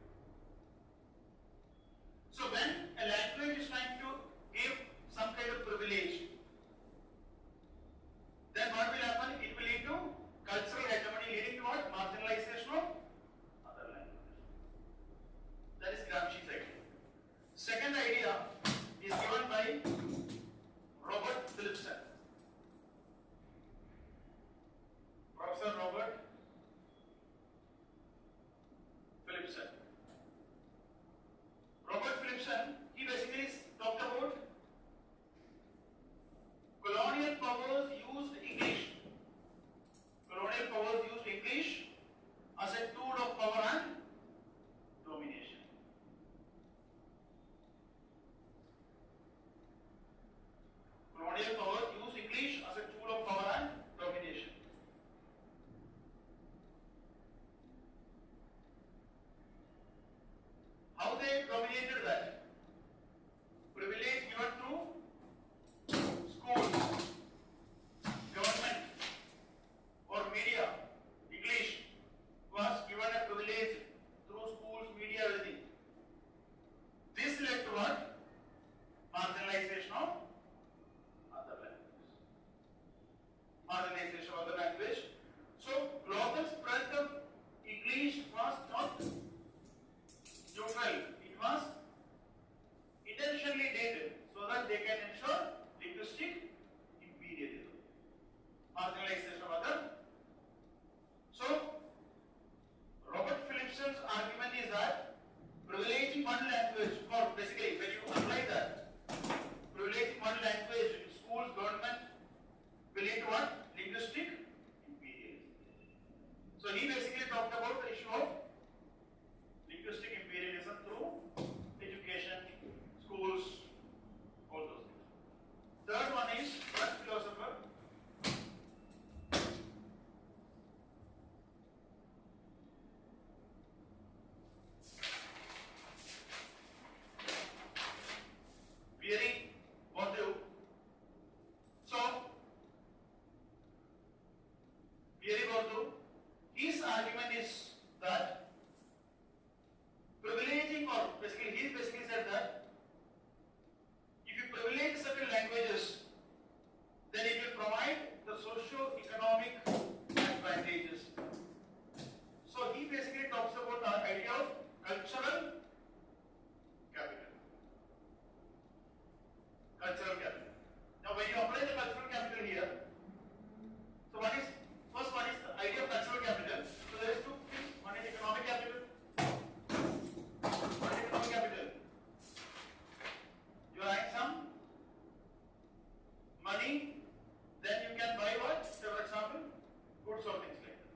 Speaker 1: So when a language is trying to give some kind of privilege, then what will happen? It will lead to cultural hegemony, leading to what? Marginalization of other languages. That is Gramsci's idea. Second idea is given by Robert Philipson. Professor Robert Philipson. Robert Philipson, he basically talked about colonial powers used English. Colonial powers used English as a tool of power and domination. Colonial powers used English as a tool of power and domination. How they dominated that? Privilege given through schools, government, or media. English was given a privilege through schools, media, everything. This led to what? Marginalization of other languages. Marginalization of other language. So global spread of English was not neutral. It was intentionally did so that they can ensure linguistic imperialism. Marginalization of other. So Robert Philipson's argument is that privileging one language, or basically when you apply that, privileging one language in schools, government, will lead to what? Linguistic imperialism. So he basically talked about the issue of linguistic imperialism through education, schools, all those things. Third one is what philosopher? His argument is that privileging, or basically he basically said that if you privilege certain languages, then it will provide the socio-economic advantages. So he basically talks about the idea of cultural capital. Cultural capital. Now when you apply the cultural capital here, so first one is the idea of cultural capital. So there is two things. One is economic capital. What is economic capital? You are earning some money, then you can buy what? So for example, goods or things like that.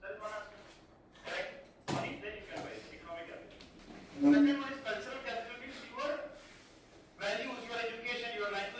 Speaker 1: That is one aspect. Right? Money, then you can buy economic capital. Second one is cultural capital, means your values, your education, your language.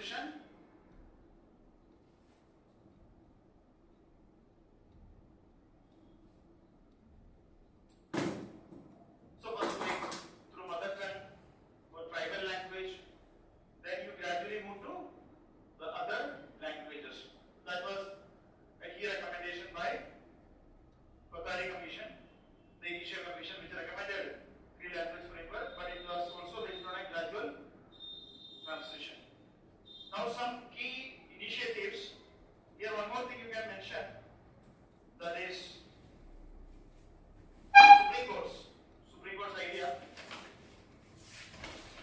Speaker 1: transition. So first going through mother tongue or tribal language, then you gradually move to the other languages. That was a key recommendation by Bakari Commission, the initial commission which recommended three language framework, but it was also based on a gradual transition. Now some key initiatives. Here one more thing you can mention, that is Supreme Court's idea.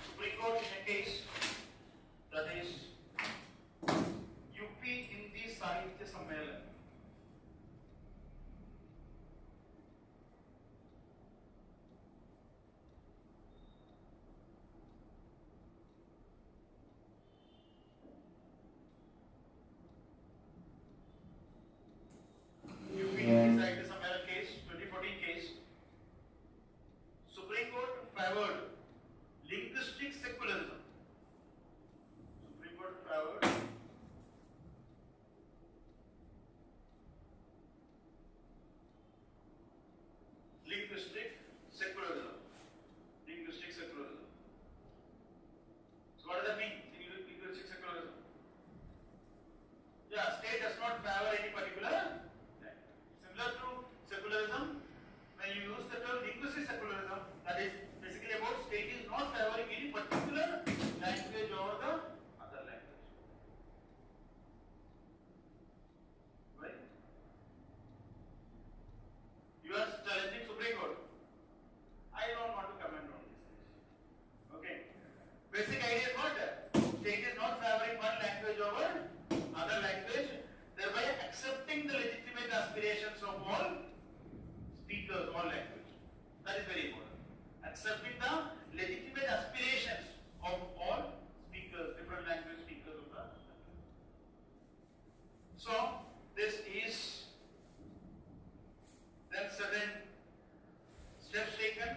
Speaker 1: Supreme Court in a case, that is UP Hindi Sahitya Sammelan. UP Hindi Sahitya Sammelan case, 2014 case. Supreme Court favored linguistic secularism. Supreme Court favored linguistic secularism. Linguistic secularism. So what does that mean? Linguistic secularism. Yeah, state does not favor any particular language. Similar to secularism, when you use the term linguistic secularism, that is basically about state is not favoring any particular language over the other language. Right? You are challenging Supreme Court. I don't want to comment on this. Okay. Basic idea is what? State is not favoring one language over other language, thereby accepting the legitimate aspirations of all speakers, all language. That is very important. Accepting the legitimate aspirations of all speakers, different language speakers of the country. So this is then certain steps taken.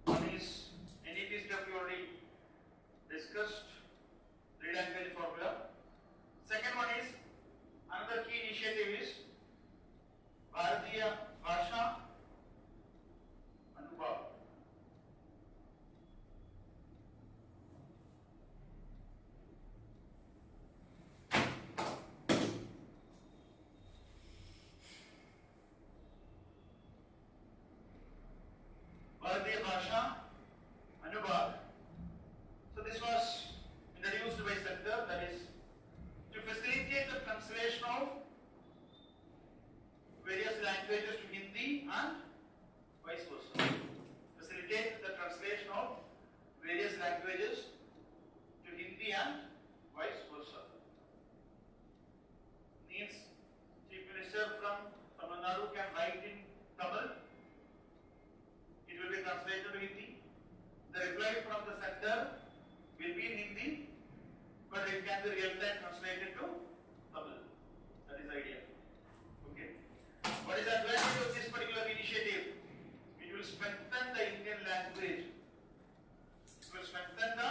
Speaker 1: One is NEP step we already discussed, three language formula. Second one is, another key initiative is Bharatiya Bhasha Anubhav. Bharatiya Bhasha Anubhav. So this was introduced by sector, that is to facilitate the translation of various languages to Hindi and vice versa. Facilitate the translation of various languages to Hindi and vice versa. Means Chief Minister from Tamil Nadu can write in Tamil, it will be translated to Hindi. The reply from the center will be in Hindi, but it can be real-time translated to Tamil. That is the idea. Okay. What is the advantage of this particular initiative? It will strengthen the Indian language. It will strengthen the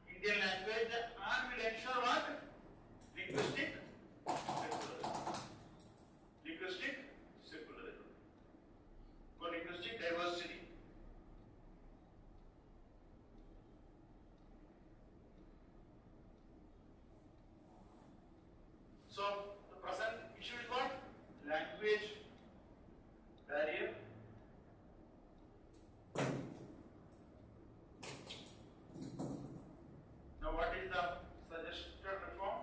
Speaker 1: Indian language and will ensure what? Linguistic secularism. Linguistic secularism. For linguistic diversity. So the present issue is what? Language barrier. Now what is the suggested reform?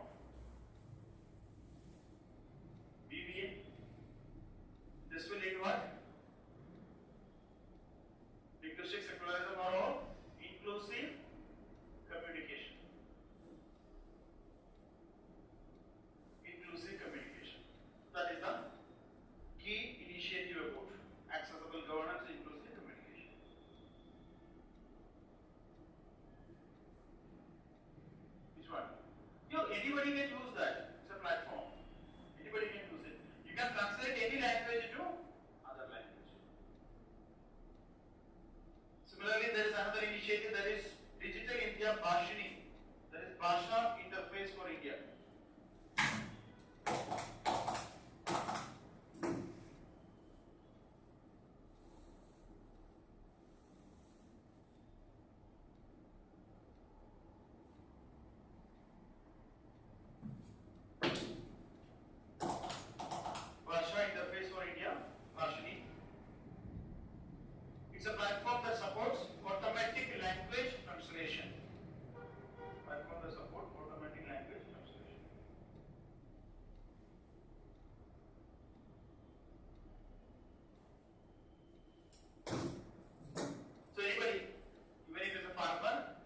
Speaker 1: Bhasha interface for India. Bhasha interface for India, Bhashini. It's a platform that supports automatic language translation. Platform that supports automatic language translation. So anybody, even if it's a farmer,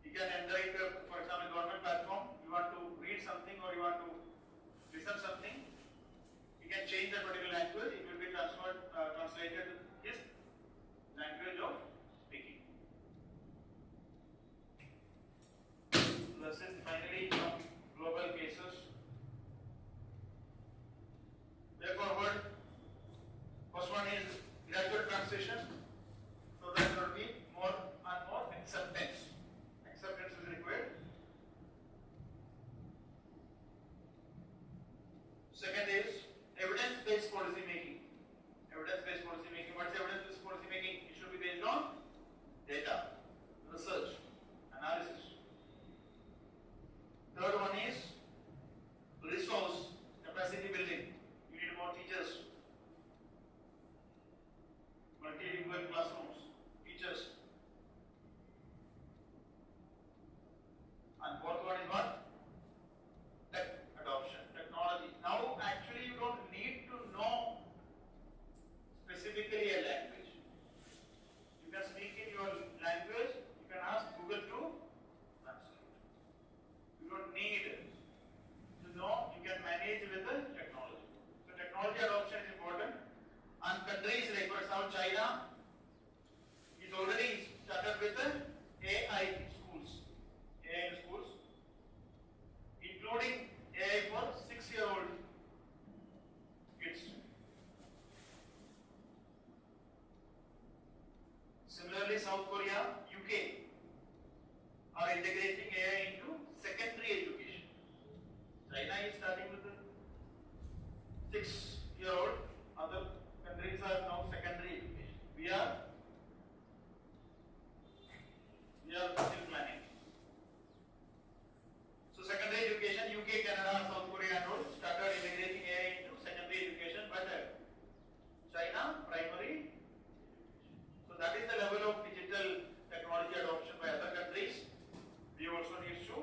Speaker 1: you can enter it, for example, government platform. You want to read something or you want to listen something, you can change that particular language. It will be translated to his language of speaking. This is finally some global cases. Way forward. First one is gradual transition, so that there will be more and more acceptance. Acceptance is required. Second is evidence-based policy making. Evidence-based policy making. What is evidence-based policy making? It should be based on data, research, analysis. Third one is resource capacity building. You need more teachers, multilingual classrooms, teachers. And fourth one is what? Tech adoption, technology. Now actually you don't need to know specifically a language. You can speak in your language, you can ask Google to translate. You don't need to know, you can manage with the technology. So technology adoption is important. And countries like, for example, China is already started with the AI schools. AI in schools, including AI for 6-year-old kids. Similarly, South Korea, UK are integrating AI into secondary education. China is starting with the 6-year-old. Other countries are now secondary education. We are still planning. So secondary education, UK, Canada, South Korea and all started integrating AI into secondary education, but China, primary. So that is the level of digital technology adoption by other countries. We also need to.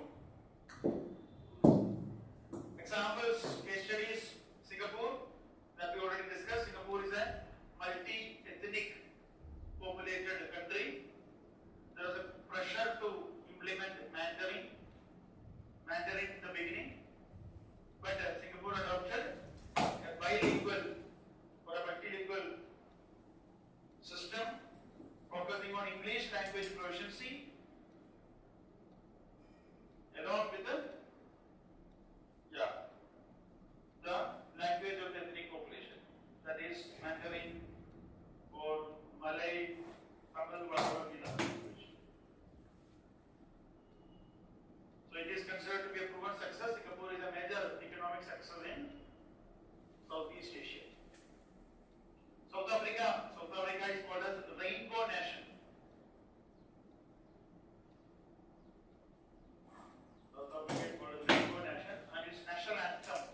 Speaker 1: Examples, case studies, Singapore, that we already discussed. Singapore is a multi-ethnic populated country. There was a pressure to implement Mandarin in the beginning, but Singapore adopted a bilingual or a multilingual system focusing on English language proficiency along with the language of the ethnic population, that is Mandarin or Malay, Tamil, whatever be the language. So it is considered to be a proven success. Singapore is a major economic success in Southeast Asia. South Africa is called as Rainbow Nation. South Africa is called as Rainbow Nation, and its national anthem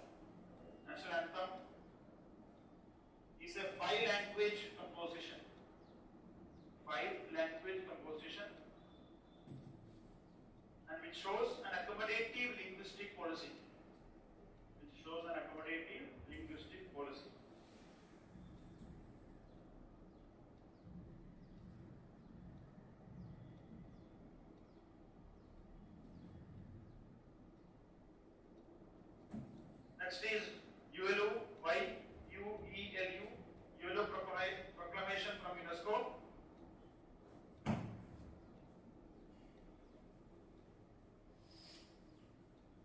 Speaker 1: is a 5-language composition. 5-language composition, and which shows an accommodative linguistic policy. Next is ULU, ULU proclamation from UNESCO.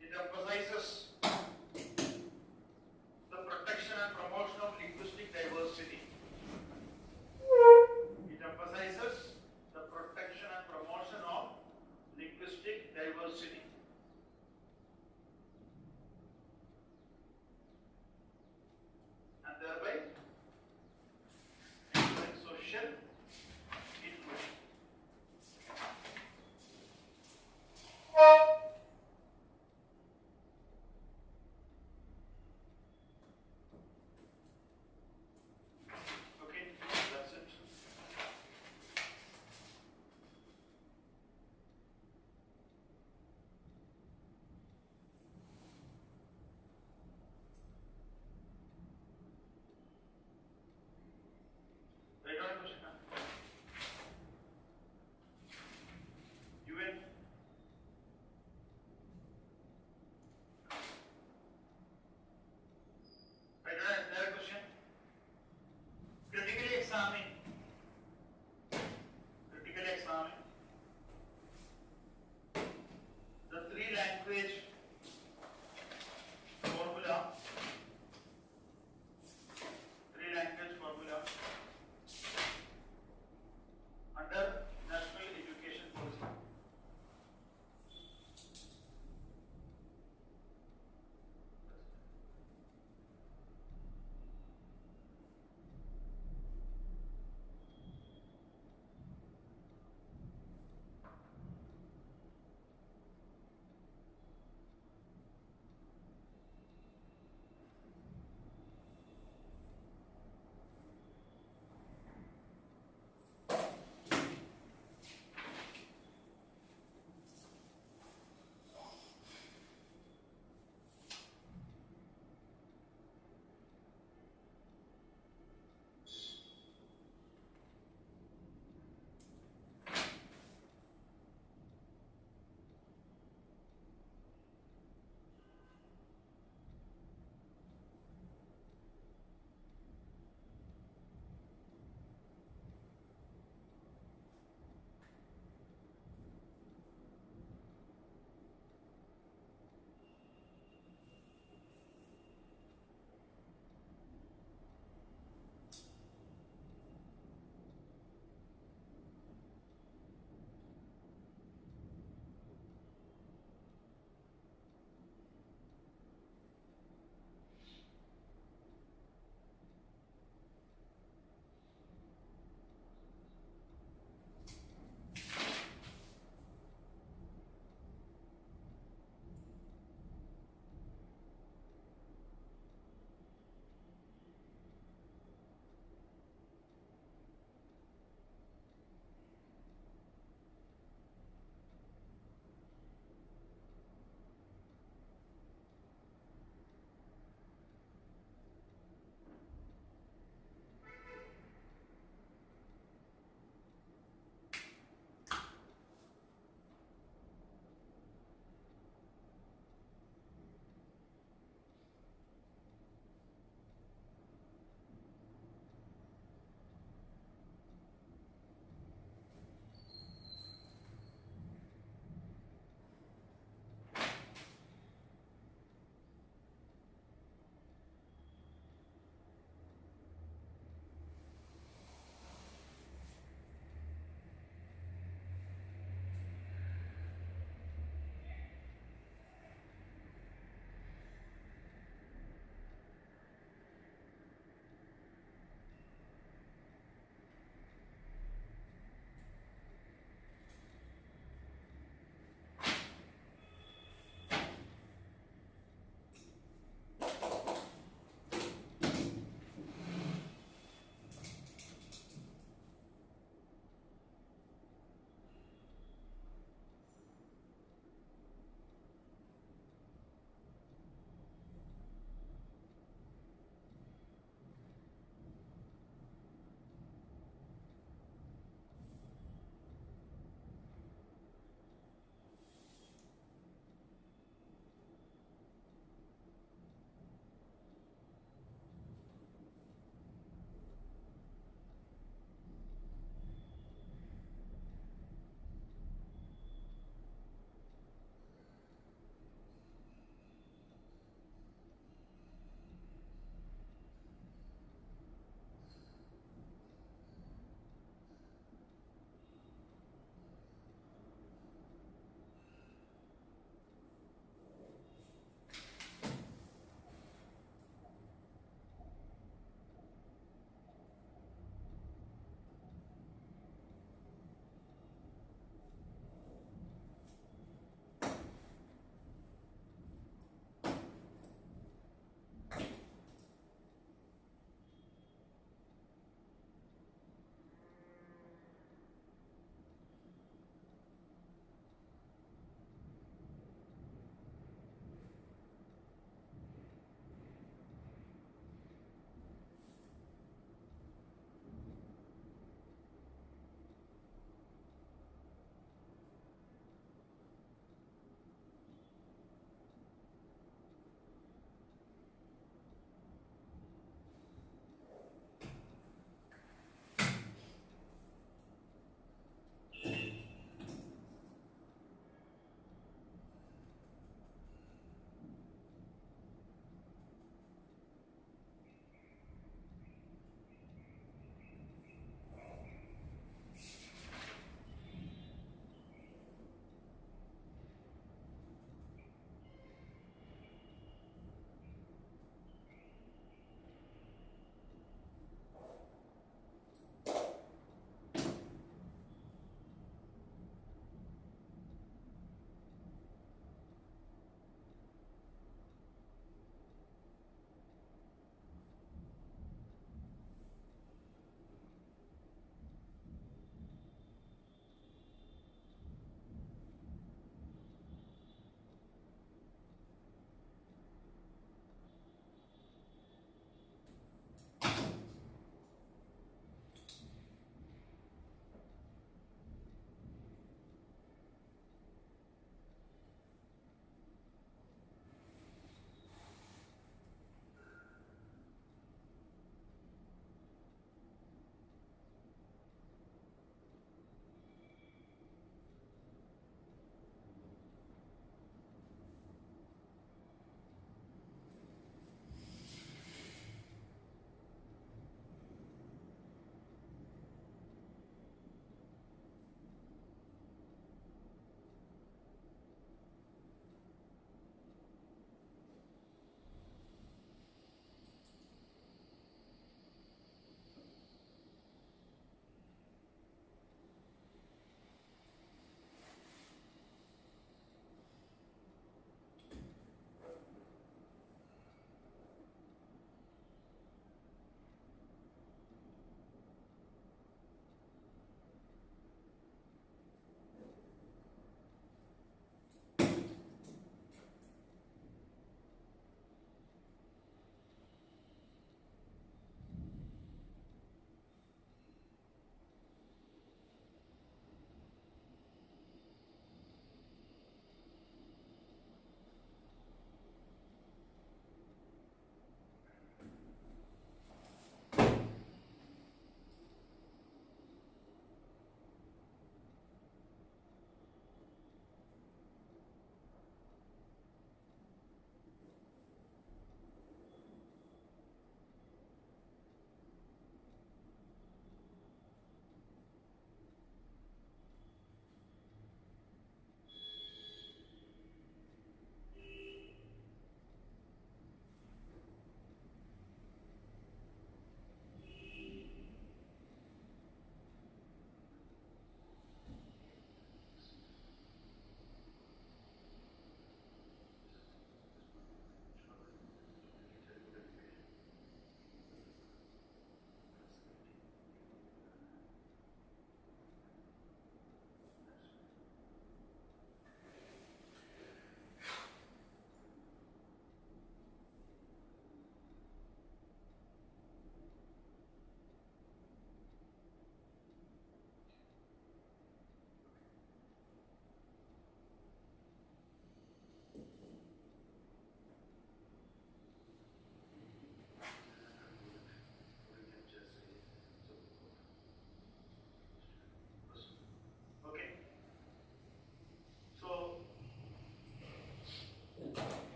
Speaker 1: It emphasizes the protection and promotion of linguistic diversity. It emphasizes the protection and promotion of linguistic diversity.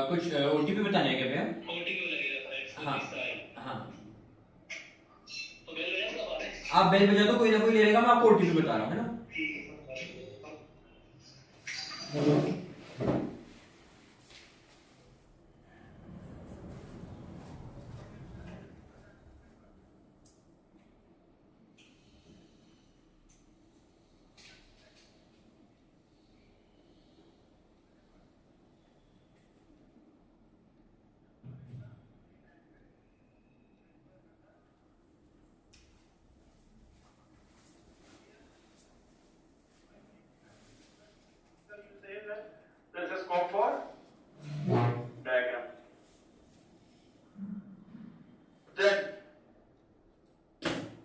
Speaker 2: कुछ OTP बताने है क्या भैया?
Speaker 3: OTP लगेगा।
Speaker 2: हाँ हाँ,
Speaker 3: तो bell बजा दो बात है।
Speaker 2: आप बेल बजा दो, कोई ना कोई ले लेगा, मैं आपको ओटीपी बता रहा हूँ, है ना?
Speaker 1: There's a scope for diagram. Then,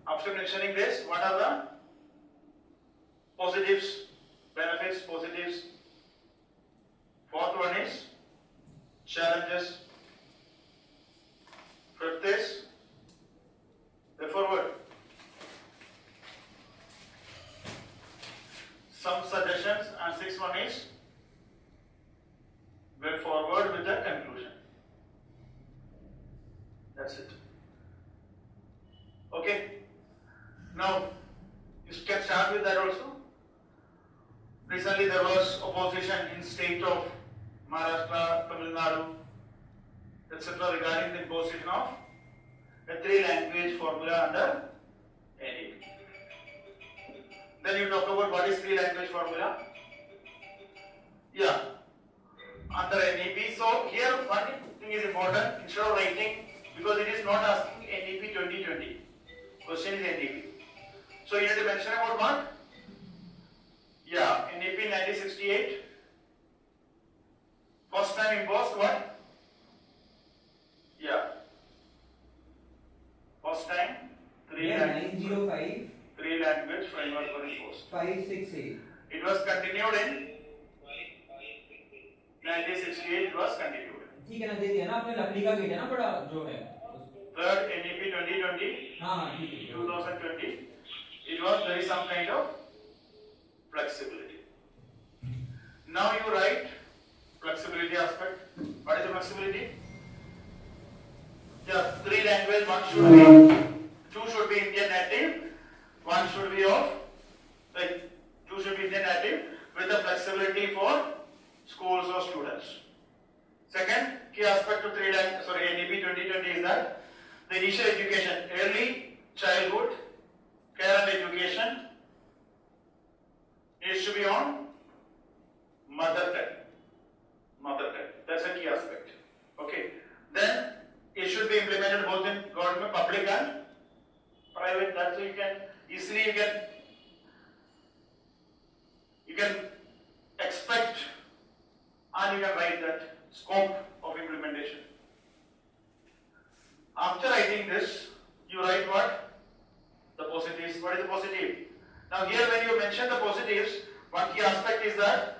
Speaker 1: after mentioning this, what are the positives, benefits, positives? Fourth one is challenges. Fifth is the forward. Some suggestions, and sixth one is way forward with the conclusion. That's it. Okay. Now you can start with that also. Recently there was opposition in state of Maharashtra, Tamil Nadu, etc. regarding the imposition of a 3-language formula under NEP. Then you talk about what is 3-language formula. Yeah. Under NEP. So here one thing is important, instead of writing, because it is not asking NEP 2020. Question is NEP. So you need to mention about what? Yeah, NEP 1968. First time imposed what? Yeah. First time 3-language framework was imposed.
Speaker 2: 568.
Speaker 1: It was continued in 1968. It was continued.
Speaker 2: ठीक है ना, दे दिया ना आपने, लकड़ी का gate है ना बड़ा जो है।
Speaker 1: Third NEP 2020.
Speaker 2: हाँ ठीक है।
Speaker 1: 2020. It was there is some kind of flexibility. Now you write flexibility aspect. What is the flexibility? Yeah, 3-language. Two should be Indian native. One should be of two should be Indian native with the flexibility for schools or students. Second key aspect of NEP 2020 is that the initial education, early childhood care and education needs to be on mother tongue. That's a key aspect. Okay. Then it should be implemented both in government, public and private. That's so you can easily you can expect and you can write that scope of implementation. After writing this, you write what? The positives. What is the positive? Now here when you mention the positives, one key aspect is that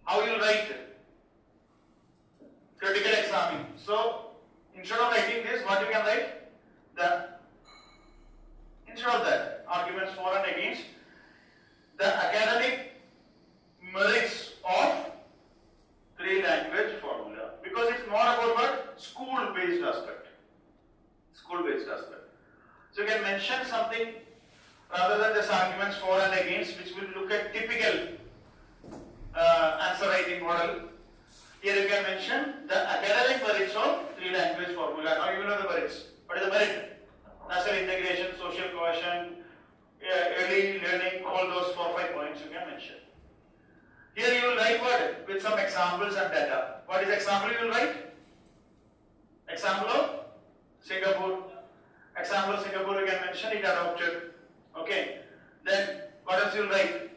Speaker 1: how you write critical examining. So instead of writing this, what you can write? Instead of that, arguments for and against, the academic merits of 3-language formula, because it's more about what? School-based aspect. So you can mention something rather than just arguments for and against, which will look at typical answer writing model. Here you can mention the academic merits of 3-language formula. Now you know the merits. What is the merit? National integration, social cohesion, early learning, all those 4-5 points you can mention. Here you will write what? With some examples and data. What is example you will write? Example of Singapore. Example Singapore you can mention, it adopted. Okay. Then what else you will write?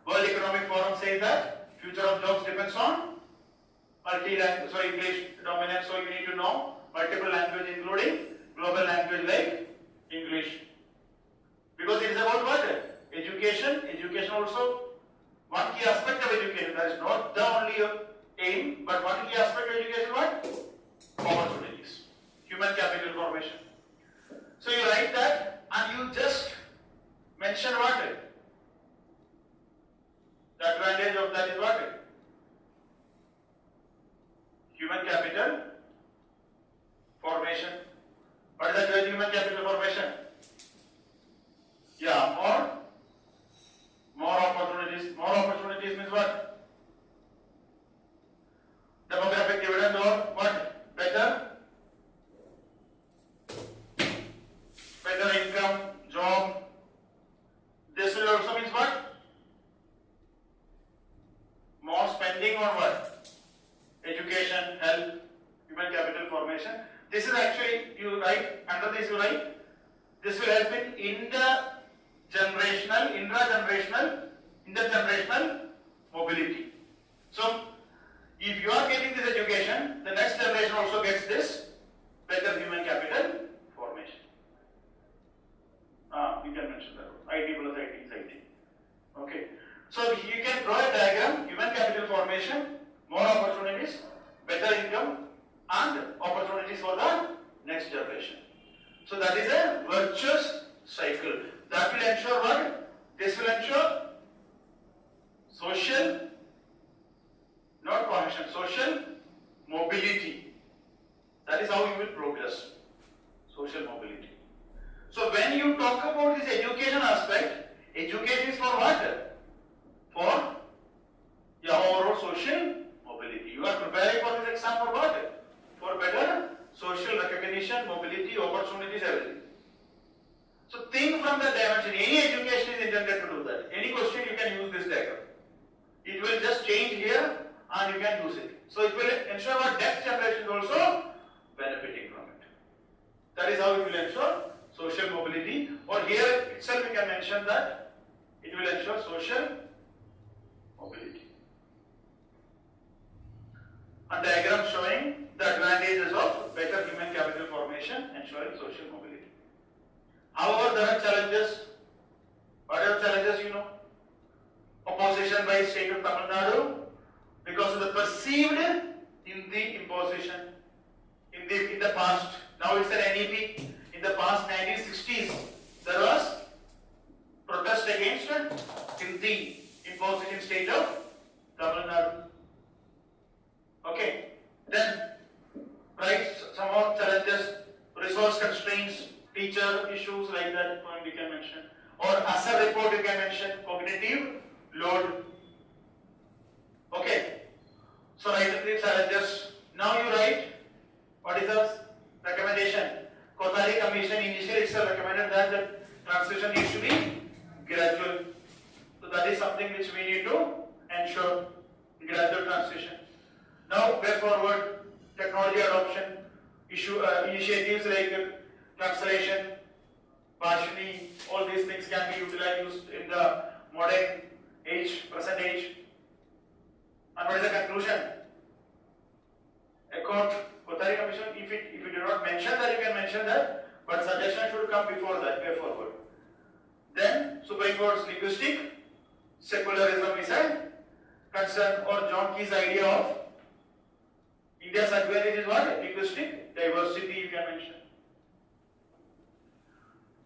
Speaker 1: World Economic Forum says that future of jobs depends on English dominance, so you need to know multiple language including global language like English. Because it is about what? Education. Education also one key aspect of education. That is not the only aim, but one key aspect of education what? Opportunities. Human capital formation. So you write that and you just mention what? The advantage of that is what? demographic dividend or what? Better income, job. This will also means what? More spending on what? Education, health, human capital formation. This is actually, you write, under this you write, this will help in intergenerational mobility. So, if you are getting this education, the next generation also gets this better human capital formation. You can mention that. IT plus IT is IT. Okay. So, you can draw a diagram, human capital formation, more opportunities, better income, and opportunities for the next generation. So, that is a virtuous cycle. That will ensure what? This will ensure social, not cohesion, social mobility. That is how you will progress. Social mobility. So when you talk about this education aspect, education is for what? For your overall social mobility. You are preparing for this exam for what? For better social recognition, mobility, opportunities, everything. So think from the dimension. Any education is intended to do that. Any question you can use this diagram. It will just change here and you can use it. So it will ensure our next generation is also benefiting from it. That is how it will ensure social mobility. Or here itself we can mention that it will ensure social mobility. A diagram showing the advantages of better human capital formation ensuring social mobility. However, there are challenges. What are the challenges you know? Opposition by state of Tamil Nadu because of the perceived Hindi imposition in the past. Now it's an NEP. In the past 1960s, there was protest against Hindi imposition in state of Tamil Nadu. Okay. Then, right, some more challenges, resource constraints, teacher issues like that point we can mention. Or as a report you can mention cognitive load. Okay. So write the challenges. Now you write what is the recommendation. Kothari Commission initially itself recommended that the transition needs to be gradual. So that is something which we need to ensure gradual transition. Now way forward technology adoption initiatives like translation, Bhashani, all these things can be utilized in the modern age, present age. And what is the conclusion? Kothari Commission, if you do not mention that, you can mention that, but suggestion should come before that, way forward. Then, Supreme Court's linguistic secularism is a concern, or John Key's idea of India's advantage is what? Linguistic diversity, you can mention.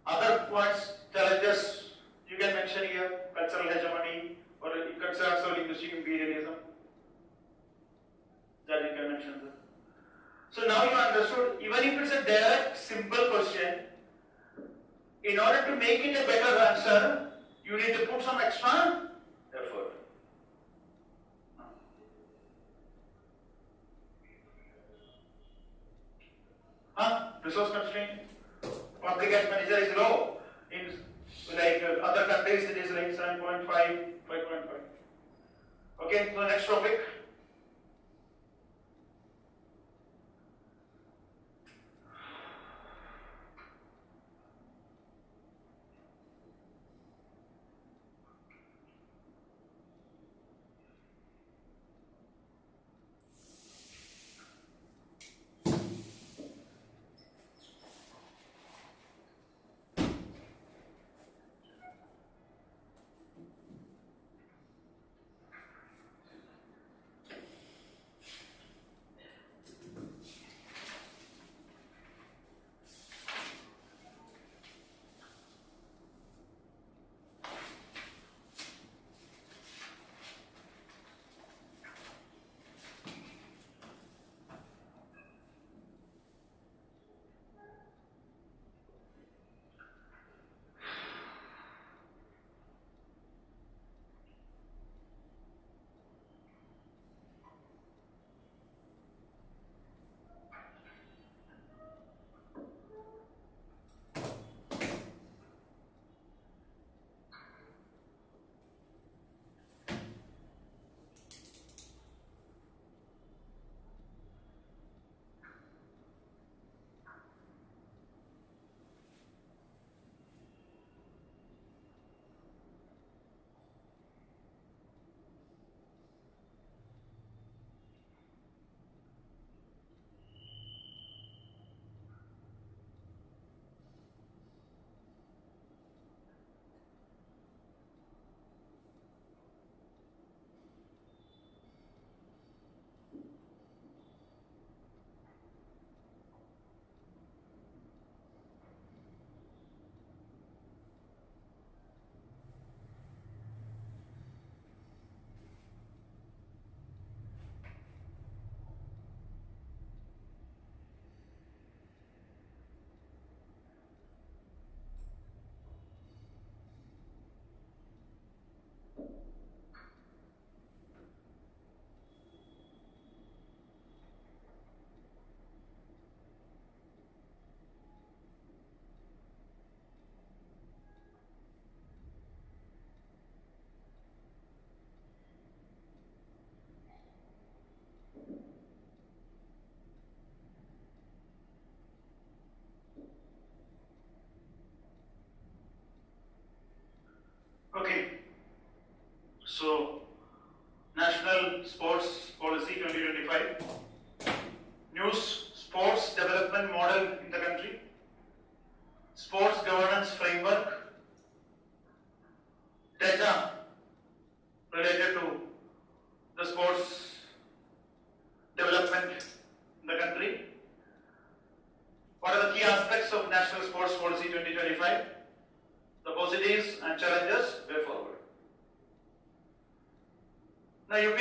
Speaker 1: Other points, challenges, you can mention here, cultural hegemony, or concerns of linguistic imperialism. That you can mention there. So now you understood, even if it's a direct, simple question, in order to make it a better answer, you need to put some extra effort. Resource constraint. Public expenditure is low. In like other countries, it is like 7.5, 5.5. Okay, so next topic.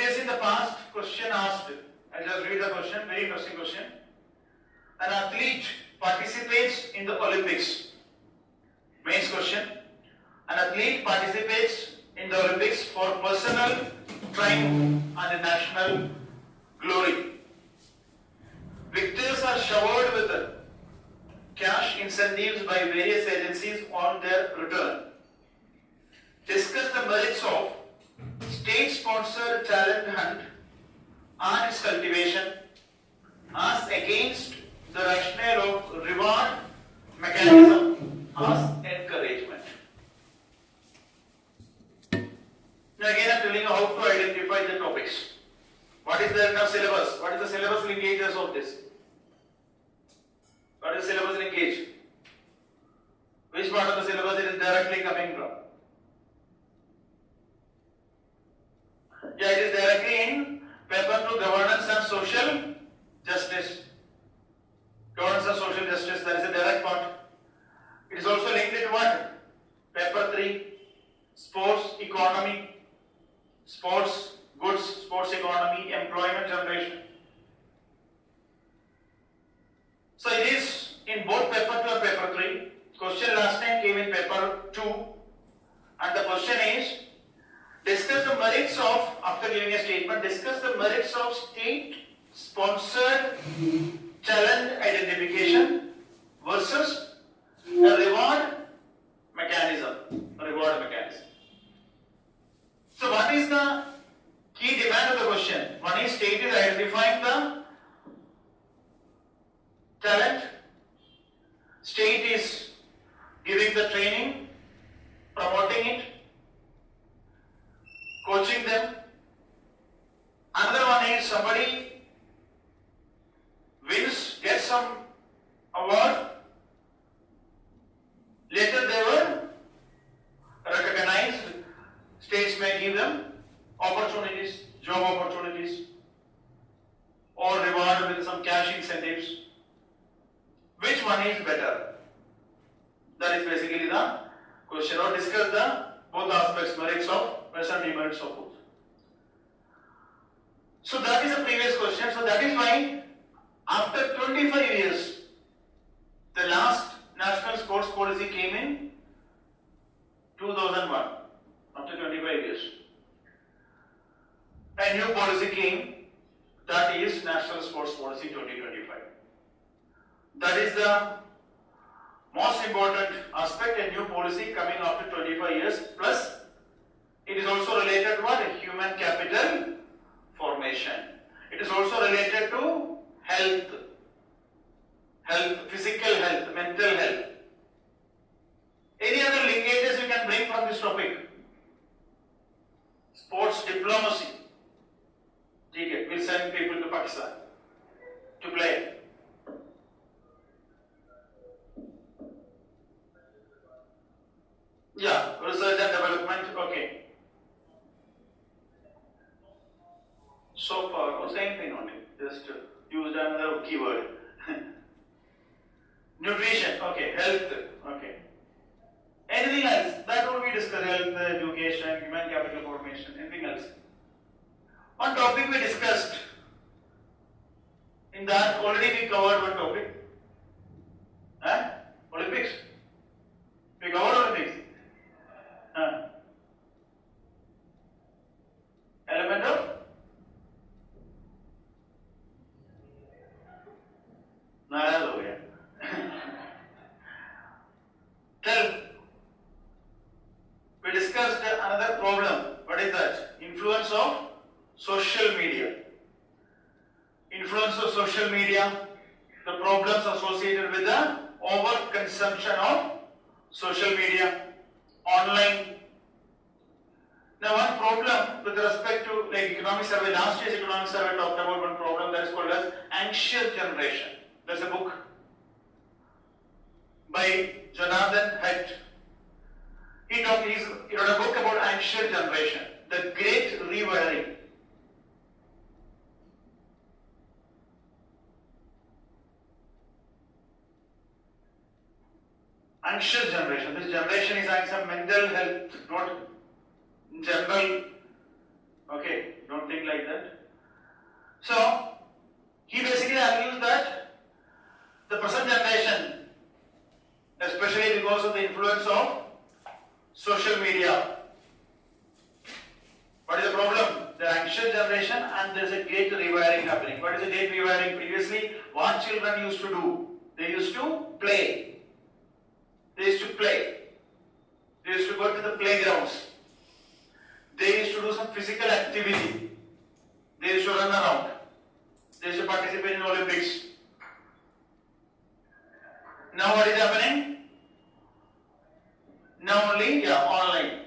Speaker 1: Always in the past, question asked. I just read the question, very interesting question. An athlete participates in the Olympics. Main question. An athlete participates in the Olympics for personal triumph and national glory. Victors are showered with cash incentives by various agencies on their return. Discuss the merits of state-sponsored talent hunt and its cultivation as against the rationale of reward mechanism as encouragement. Now again I am telling you how to identify the topics. What is the syllabus? What is the syllabus linkages of this? What is the syllabus linkage? Which part of the syllabus it is directly coming from? Yeah, it is directly in paper 2, governance and social justice. Governance and social justice, that is a direct part. It is also linked to what? Paper 3, sports economy, sports goods, sports economy, employment generation. So it is in both paper 2 and paper 3. Question last time came in paper 2 and the question is, discuss the merits of, after giving a statement, discuss the merits of state-sponsored talent identification versus a reward mechanism. So what is the key demand of the question? One is state is identifying the talent, state is giving the training, promoting it, coaching them. Another one is somebody wins, gets some award, later they were recognized, states may give them opportunities, job opportunities, or reward with some cash incentives. Which one is better? That is basically the question, or discuss the both aspects, merits of and demerits of both. So that is the previous question. So that is why after 25 years, the last national sports policy came in 2001. After 25 years, a new policy came, that is National Sports Policy 2025. That is the most important aspect, a new policy coming after 25 years, plus it is also related to what? Human capital formation. It is also related to health, physical health, mental health. Any other linkages you can bring from this topic? Sports diplomacy. Okay, we'll send people to Pakistan to play. Yeah, research and development, okay. So far, same thing only, just used another keyword. Nutrition, okay, health, okay. Anything else? That would be discussed, health, education, human capital formation, anything else? One topic we discussed, in that already we covered one topic. Olympics. We covered Olympics. Element of? Narayana ho gaya. Tell. We discussed another problem. What is that? Influence of social media. Influence of social media, the problems associated with the overconsumption of social media, online. Now one problem with respect to like economic survey, last year's economic survey talked about one problem that is called as anxious generation. There's a book by Jonathan Haidt. He wrote a book about anxious generation, the great rewiring. Anxious generation. This generation is having some mental health, not general Okay, don't think like that. So, he basically argues that the present generation, especially because of the influence of social media, what is the problem? The anxious generation, and there is a great rewiring happening. What is the great rewiring? Previously, what children used to do? They used to play. They used to play. They used to go to the playgrounds. They used to do some physical activity. They used to run around. They used to participate in Olympics. Now what is happening? Now only, online.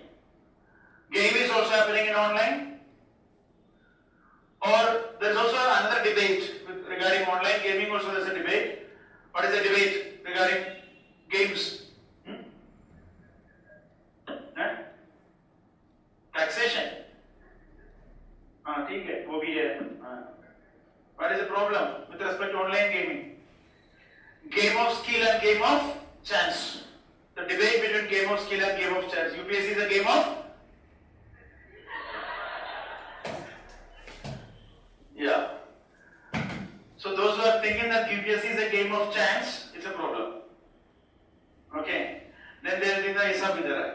Speaker 1: Game is also happening in online. Or there is also another debate regarding online gaming. Also there is a debate. What is the debate regarding games? Taxation. ठीक है, वो भी है. What is the problem with respect to online gaming? Game of skill and game of chance. The debate between game of skill and game of chance. UPSC is a game of. Yeah. So those who are thinking that UPSC is a game of chance, it's a problem. Okay. Then there is the Isab Vidara.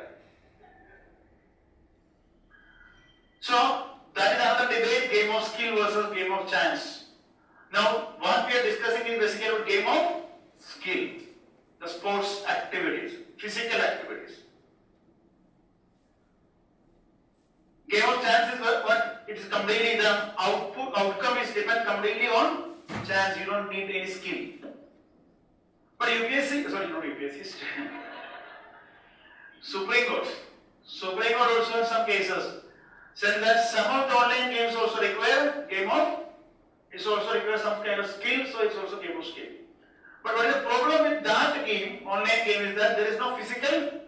Speaker 1: So that is another debate, game of skill versus game of chance. Now what we are discussing is basically about game of skill, the sports activities, physical activities. Game of chance is what it is completely the outcome is depend completely on chance. You don't need any skill. But UPSC, sorry, not UPSC, Supreme Court also in some cases said that some of the online games also require it also requires some kind of skill, so it's also game of skill. But what is the problem with that game, online game, is that there is no physical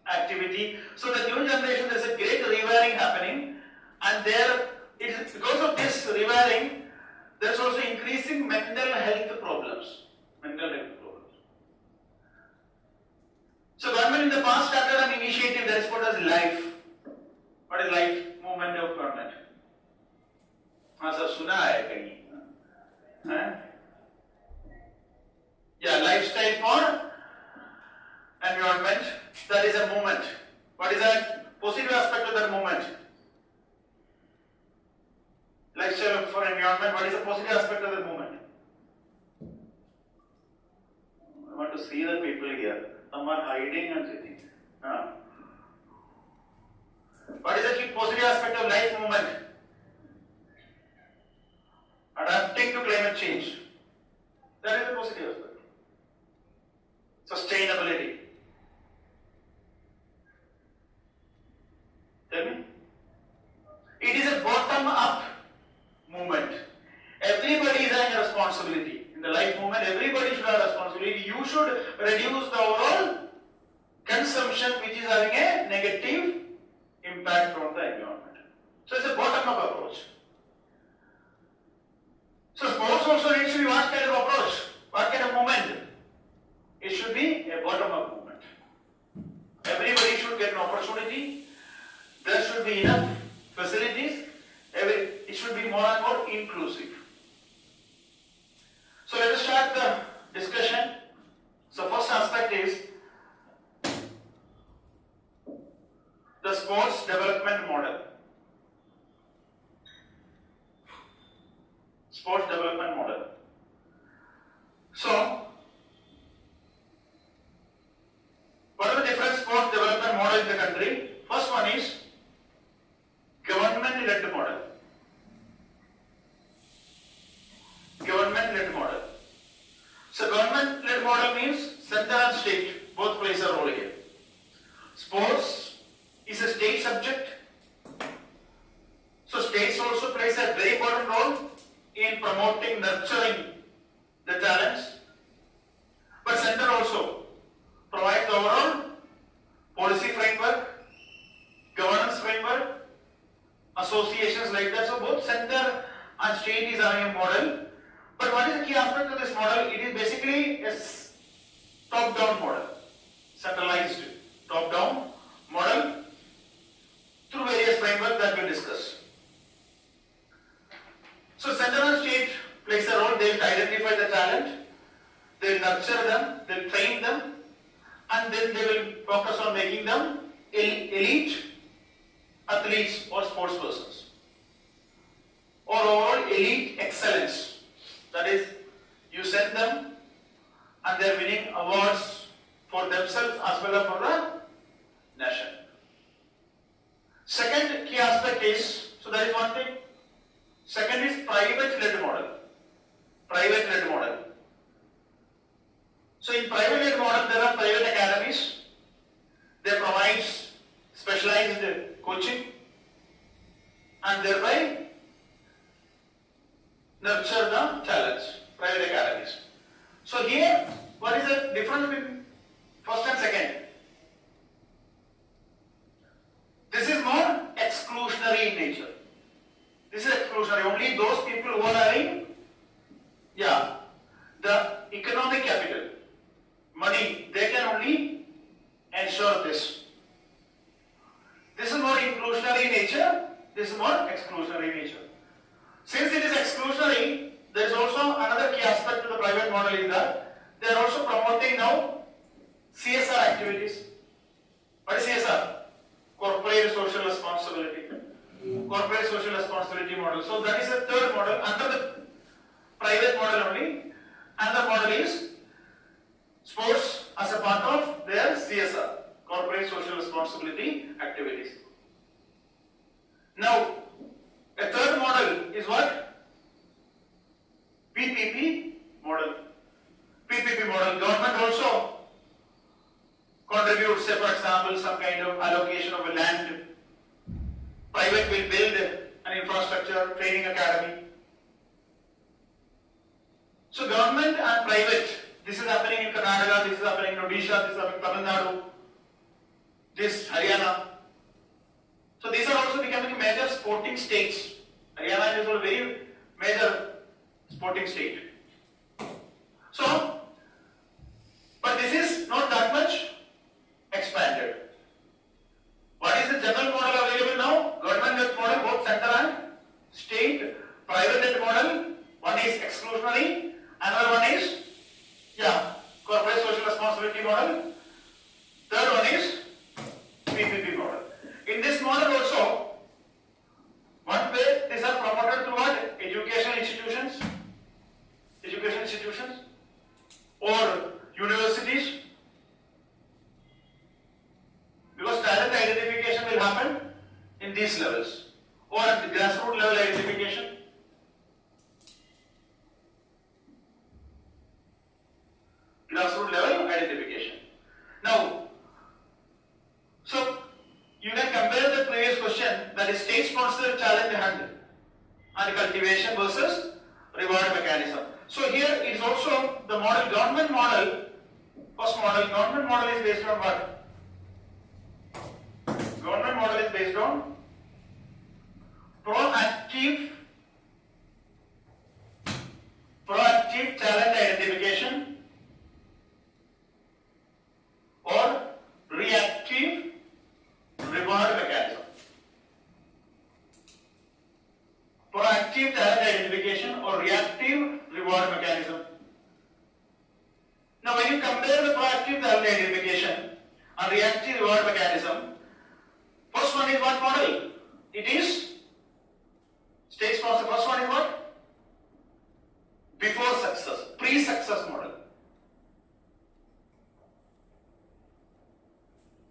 Speaker 1: activity. So the new generation, there is a great rewiring happening, and there it is because of this rewiring, there is also increasing mental health problems. So government in the past started an initiative that is called as LIFE. What is LIFE? Movement of government. हाँ सब सुना है कहीं? Yeah, lifestyle for environment. That is a movement. What is that positive aspect of that movement? Lifestyle for environment. What is the positive aspect of that movement? I want to see the people here. Some are hiding and sitting. What is the positive aspect of life movement? Adapting to climate change. That is the positive aspect. Sustainability. Tell me. It is a bottom-up movement. Everybody is having a responsibility. In the life movement, everybody should have a responsibility. You should reduce the overall consumption which is having a negative impact on the environment. So it's a bottom-up approach. So sports also needs to be what kind of approach? What kind of movement? It should be a bottom-up movement. Everybody should get an opportunity. There should be enough facilities. It should be more and more inclusive. So let us start the discussion. So first aspect is the sports development model. Sports development model. So, what are the different sports development models in the country? First one is government-led model. Government-led model. So, government-led model means center and state both plays a role here. Sports is a state subject. So, states also plays a very important role in promoting, nurturing the talents, but center also provides the overall policy framework, governance framework, associations like that. So both center and state is having a model. But what is the key aspect of this model? It is basically a top-down model, centralized top-down model through various frameworks that we discuss. So center and state plays a role. They will identify the talent, they will nurture them, they will train them, and then they will focus on making them elite athletes or sports persons, or overall elite excellence. That is, you send them and they are winning awards for themselves as well as for the nation. Second key aspect is, so that is one thing. Second is private-led model. Private-led model. So in private-led model, there are private academies. They provide specialized coaching and thereby nurture the talents. Private academies. So here, what is the difference between first and second? This is more exclusionary in nature. This is exclusionary. Only those people who are having, the economic capital, money, they can only ensure this. This is more inclusionary in nature. This is more exclusionary in nature. Since it is exclusionary, there is also another key aspect to the private model is that they are also promoting now CSR activities. What is CSR? Corporate social responsibility. Corporate social responsibility model. So that is a third model under the private model only. Another model is sports as a part of their CSR, corporate social responsibility activities. Now, a third model is what? PPP model. PPP model. Government also contributes, say for example, some kind of allocation of a land. Private will build an infrastructure, training academy. So government and private, this is happening in Karnataka, this is happening in Odisha, this is happening in Tamil Nadu, this Haryana. So these are also becoming major sporting states. Haryana is a very major sporting state. So, but this is not that much expanded. What is the general model available now? Government-led model, both center and state. Private-led model, one is exclusionary, another one is, corporate social responsibility model. Third one is PPP model. In this model also, one way these are promoted through what? Educational institutions or universities. Because talent identification will happen in these levels or at the grassroots level identification. Grassroots level identification. Now, so you can compare the previous question, that is state-sponsored talent and cultivation versus reward mechanism. So here it is also the model, government model, first model, government model is based on what? Government model is based on proactive talent identification or reactive reward mechanism. Proactive talent identification or reactive reward mechanism. Now when you compare the proactive talent identification and reactive reward mechanism, first one is what model? It is state sponsor. First one is what? Before success, pre-success model.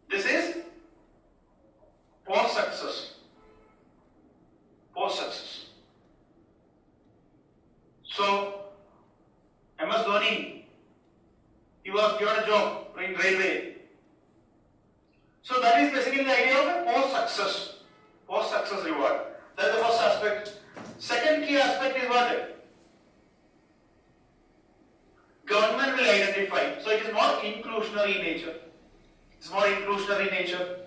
Speaker 1: This is post-success. Post-success. So, MS Dhoni, he was given a job in railway. So that is basically the idea of a post-success reward. That is the first aspect. Second key aspect is what? Government will identify. So it is more inclusionary in nature. It's more inclusionary in nature.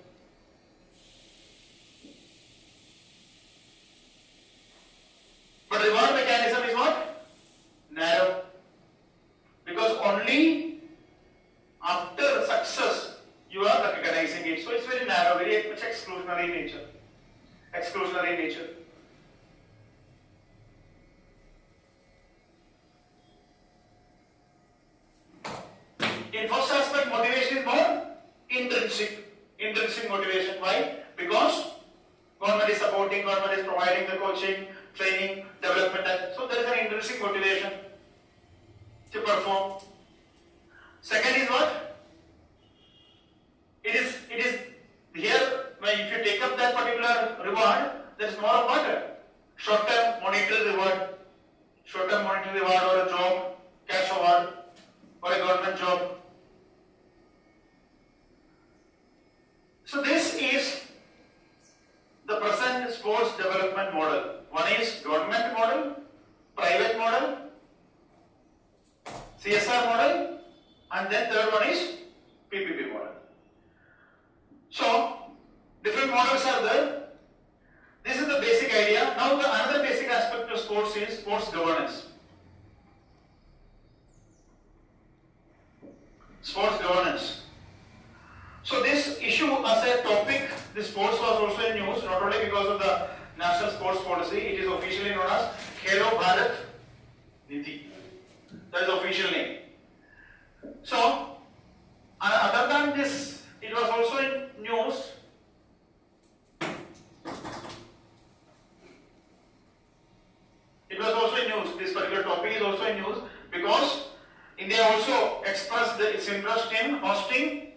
Speaker 1: But reward mechanism is what? Narrow. Because only after success you are recognizing it. So it's very narrow, very much exclusionary in nature. Exclusionary in nature. intrinsic motivation. Why? Because government is supporting, government is providing the coaching, training, development, and so there is an intrinsic motivation to perform. Second is what? It is here when if you take up that particular reward, there is more of what? Short-term monetary reward. Short-term monetary reward or a job, cash award, or a government job. So this is the present sports development model. One is government model, private model, CSR model, and then third one is PPP model. So different models are there. This is the basic idea. Now the another basic aspect of sports is sports governance. Sports governance. So this issue as a topic, the sports was also in news, not only because of the national sports policy, it is officially known as Khelo Bharat Niti. That is the official name. So, other than this, it was also in news. It was also in news. This particular topic is also in news because India also expressed its interest in hosting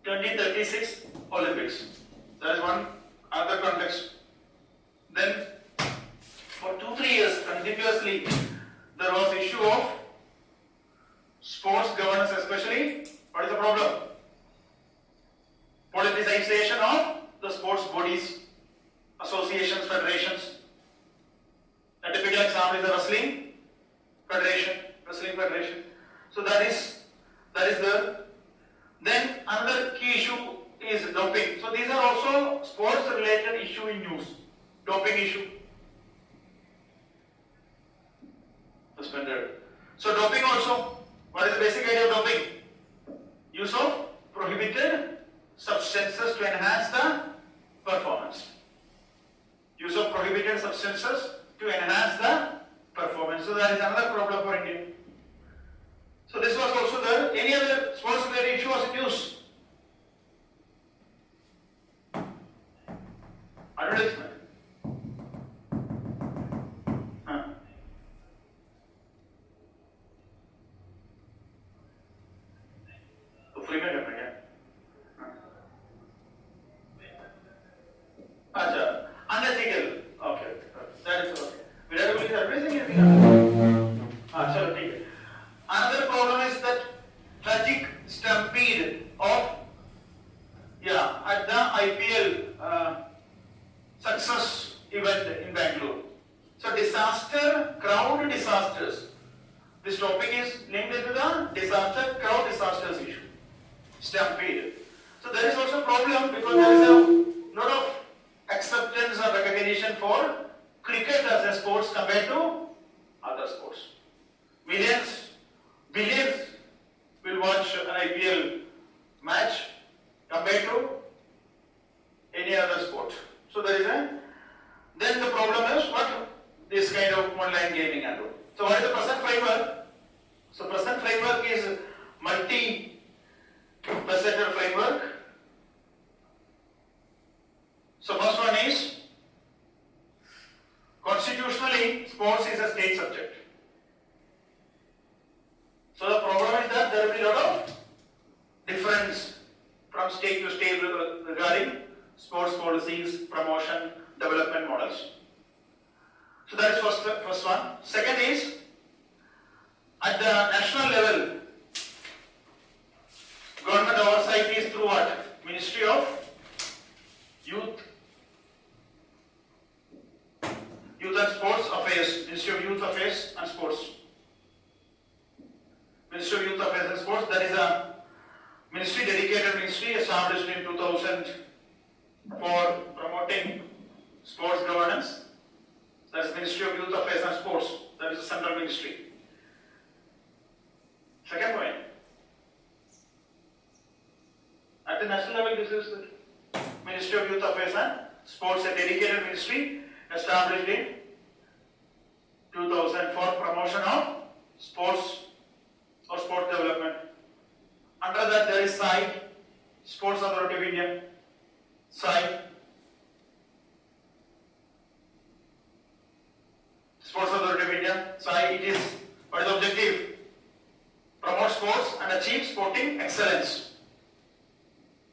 Speaker 1: 2036 Olympics. That is one other context. Then, for 2-3 years continuously, there was issue of sports governance, especially. What is the problem? Politicization of the sports bodies, associations, federations. A typical example is the wrestling federation. So that is there. Then another key issue is doping. So these are also sports related issue in news. Doping issue. Suspended. So doping also. What is the basic idea of doping? Use of prohibited substances to enhance the performance. Use of prohibited substances to enhance the performance. So that is another problem for India. So this was also there. Any other sports related issue was in news? Advertisement. तो free में करना क्या? अच्छा, unethical. Okay, that is okay. Virat Kohli is advertising anything? चलो ठीक है. Another problem is that tragic stampede of at the IPL success event in Bangalore. So disaster, crowd disasters. This topic is linked to the disaster, crowd disasters issue. Stampede. So there is also a problem because there is a lot of acceptance or recognition for cricket as a sports compared to other sports. Billions will watch an IPL match compared to any other sport. So there is then the problem is what this kind of online gaming and all. So what is the present framework? So present framework is multi-faceted framework. So first one is constitutionally sports is a state subject. So the problem is that there will be a lot of difference from state to state regarding sports policies, promotion, development models. So that is first one. Second is at the national level, government oversight is through what? Ministry of Youth and Sports Affairs, Ministry of Youth Affairs and Sports. Ministry of Youth Affairs and Sports, that is a ministry, dedicated ministry established in 2000 for promoting sports governance. That is Ministry of Youth Affairs and Sports, that is a central ministry. Second point, at the national level, this is the Ministry of Youth Affairs and Sports, a dedicated ministry established in 2000 for promotion of sports or sport development. Under that there is SAI, Sports Authority of India. Sai, it is, what is the objective? Promote sports and achieve sporting excellence.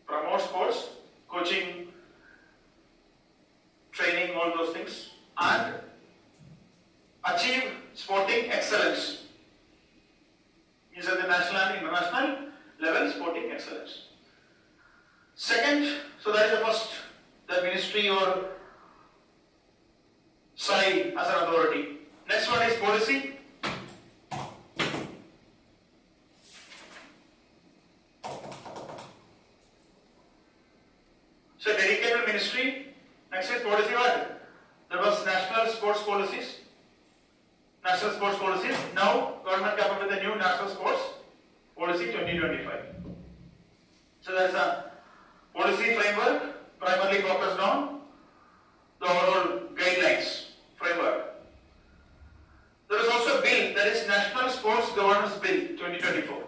Speaker 1: Promote sports, coaching, training, all those things, and achieve sporting excellence. These are the national and international level sporting excellence. Second, so that is the first, the ministry or SAI as an authority. Next one is policy. So dedicated ministry. Next is policy what? There was national sports policies. National sports policies. Now government came up with the new national sports policy 2025. So that's a policy framework primarily focused on the overall guidelines framework. There is also a bill, that is National Sports Governance Bill 2024.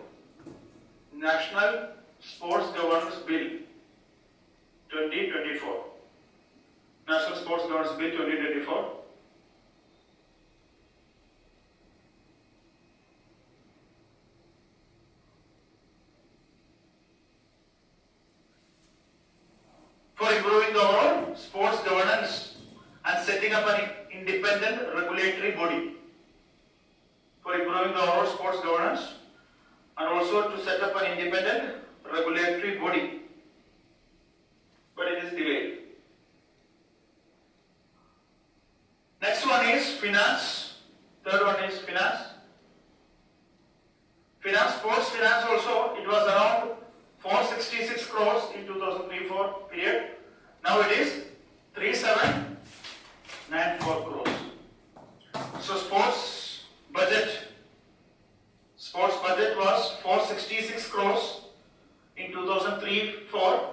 Speaker 1: National Sports Governance Bill 2024. National Sports Governance Bill 2024. For improving the overall sports governance and setting up an independent regulatory body. For improving the overall sports governance and also to set up an independent regulatory body. But it is delayed. Next one is finance. Third one is finance. Finance, sports finance also, it was around 466 crores in 2003-04 period. Now it is 3794 crores. So sports budget was 466 crores in 2003-04.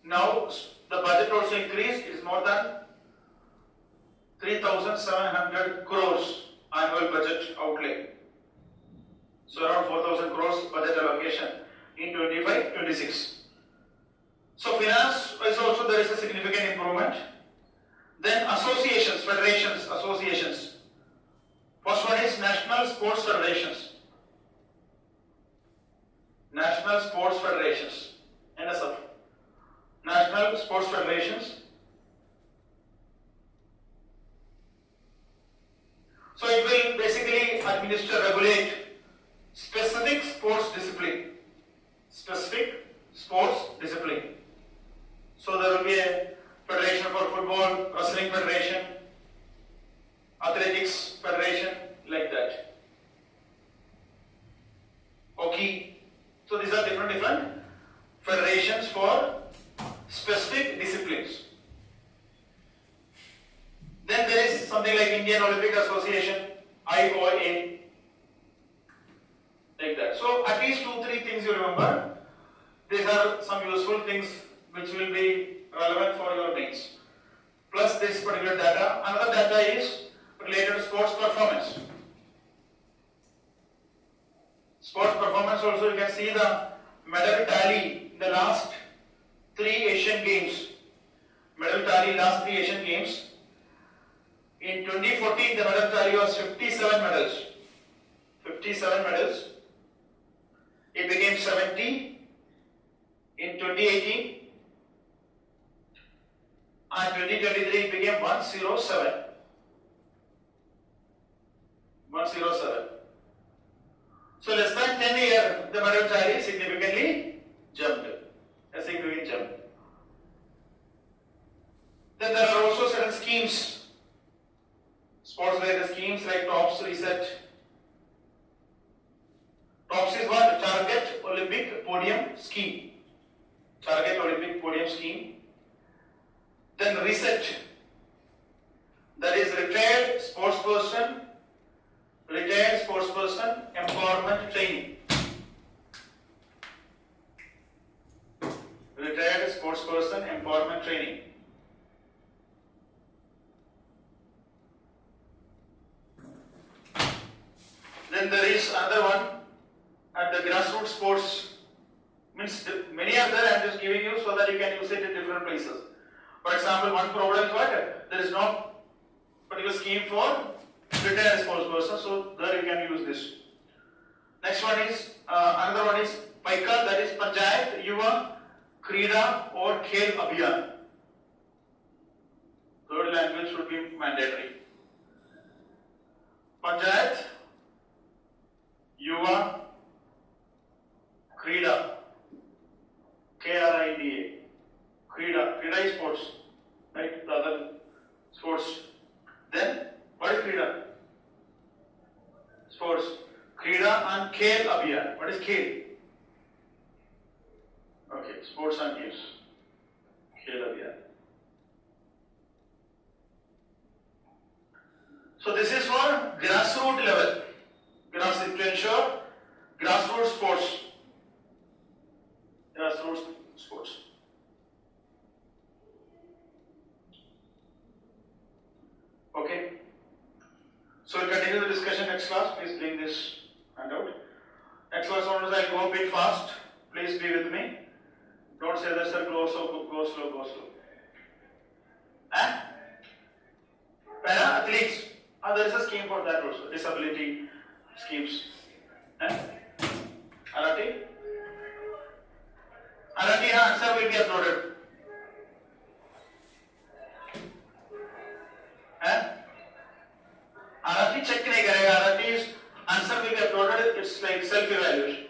Speaker 1: Now the budget also increased, is more than 3,700 crores annual budget outlay. So around 4,000 crores budget allocation in 25-26. So finance is also, there is a significant improvement. Then associations, federations, associations. First one is National Sports Federations. National Sports Federations, NSF. National Sports Federations. So it will basically administer, regulate specific sports discipline. Specific sports discipline. So there will be a federation for football, wrestling federation, athletics federation, like that. Hockey. So these are different federations for specific disciplines. Then there is something like Indian Olympic Association, IOA, like that. So at least 2-3 things you remember. These are some useful things which will be relevant for your needs. Plus this particular data. Another data is related to sports performance. Sports performance also, you can see the medal tally in the last 3 Asian Games. Medal tally last 3 Asian Games. In 2014 the medal tally was 57 medals. 57 medals. It became 70 in 2018. And 2023 it became 107. 107. So less than 10 years, the medal tally significantly jumped. A significant jump. Then there are also certain schemes, sports related schemes like TOPS reset. TOPS is what? Target Olympic Podium Scheme. Target Olympic Podium Scheme. Then reset. That is retired sportsperson empowerment training. Retired sportsperson empowerment training. Then there is another one at the grassroots sports. Means many are there, I am just giving you so that you can use it in different places. For example, one problem is what? There is no particular scheme for written as spokesperson, so there you can use this. Next one is another one is PICA, that is Panchayat Yuva Krida or Khel Abhiyan. Third language should be mandatory. Panchayat Yuva Krida, Krida. Krida is sports, right? The other sports. Then what is Krida? Sports. Krida and Khel Abhiyan. What is Khel? Okay, sports and games. Khel Abhiyan. So this is for grassroots level. To ensure grassroots sports. Grassroots sports. Okay. So we'll continue the discussion next class. Please bring this handout. Next class onwards, I'll go a bit fast. Please be with me. Don't say that, sir, go slow. Para athletes. There is a scheme for that also. Disability schemes. Alati? Alati, answer will be uploaded. Alati check nahi karega. Alati's answer will be uploaded. It's like self-evaluation.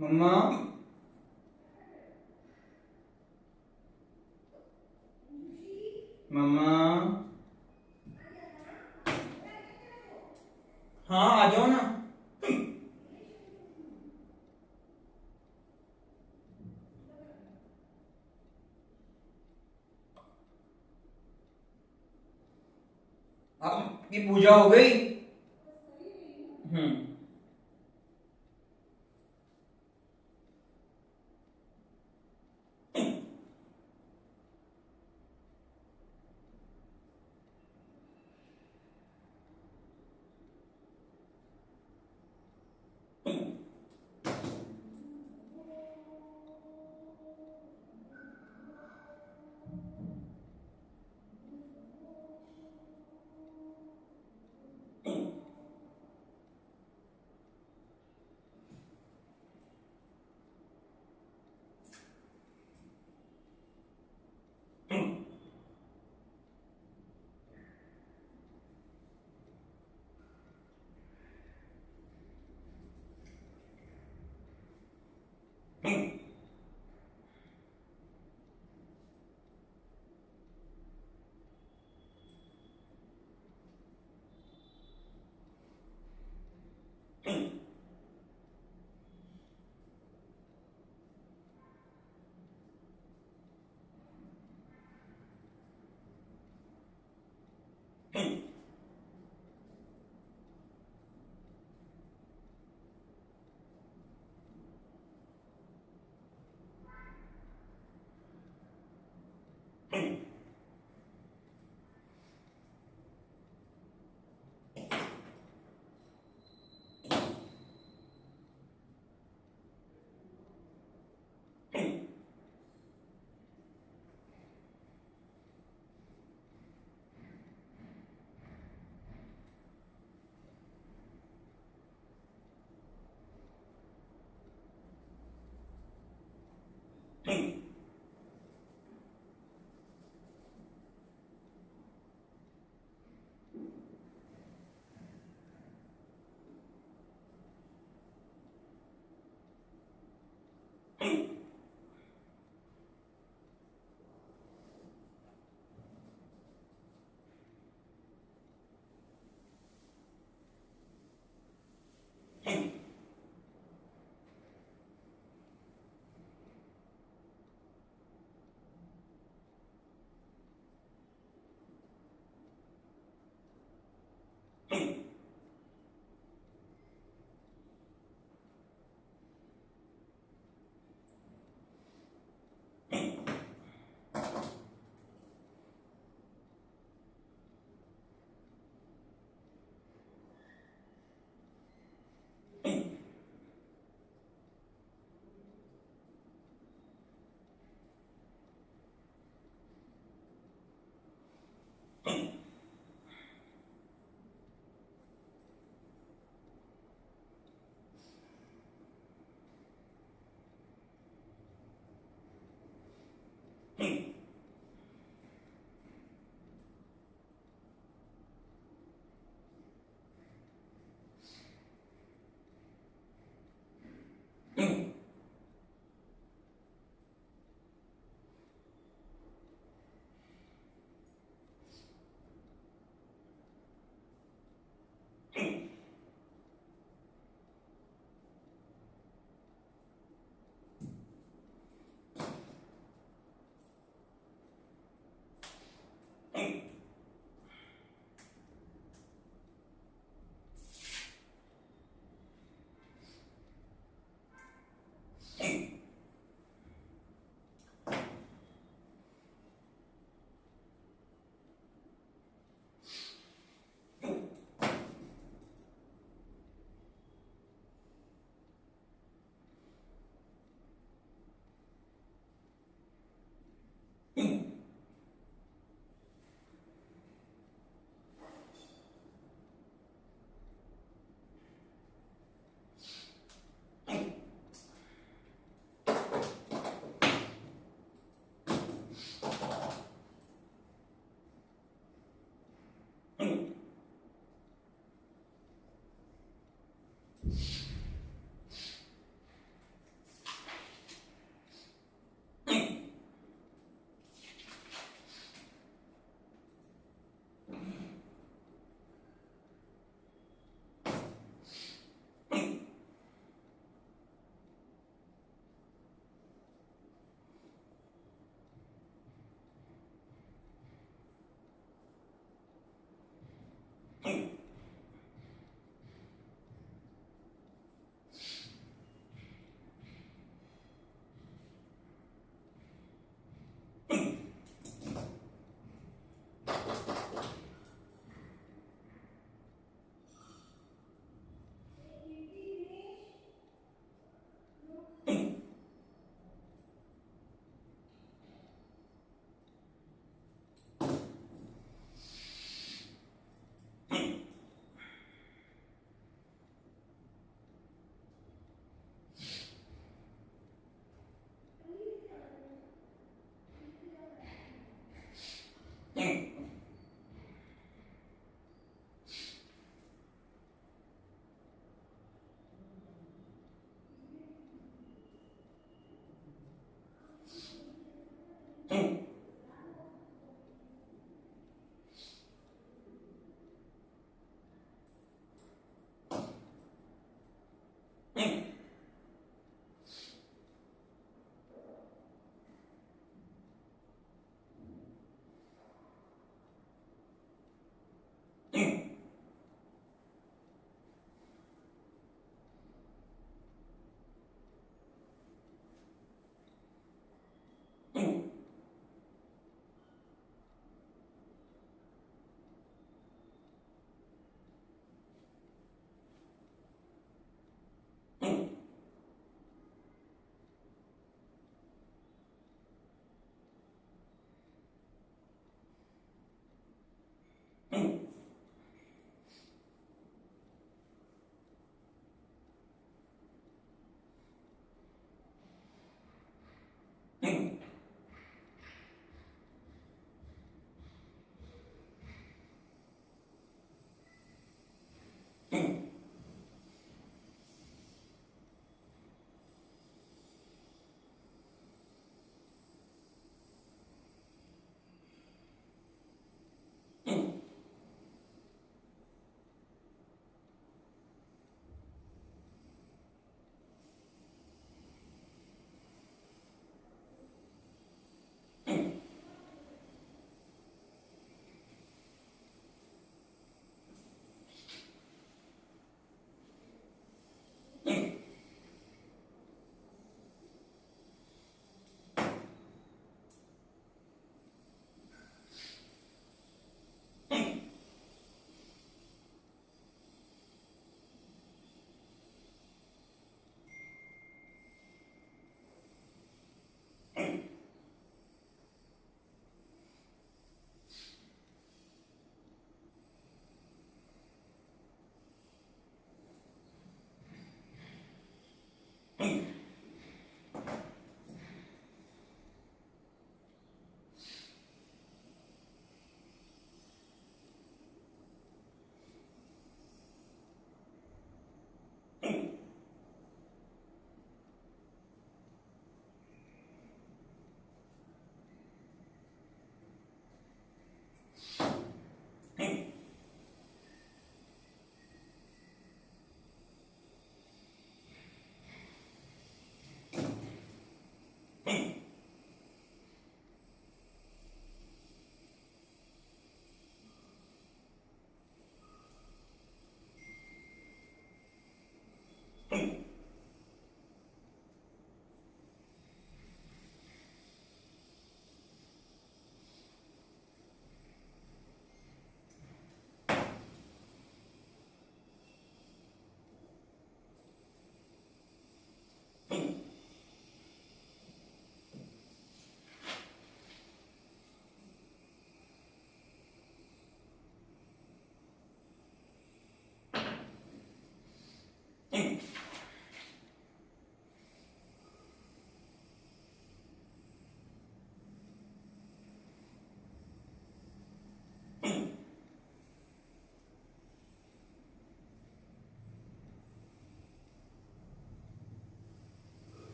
Speaker 2: मम्मा मम्मा हाँ आ जाओ ना। आपकी पूजा हो गई? हम्म।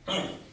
Speaker 4: हाँ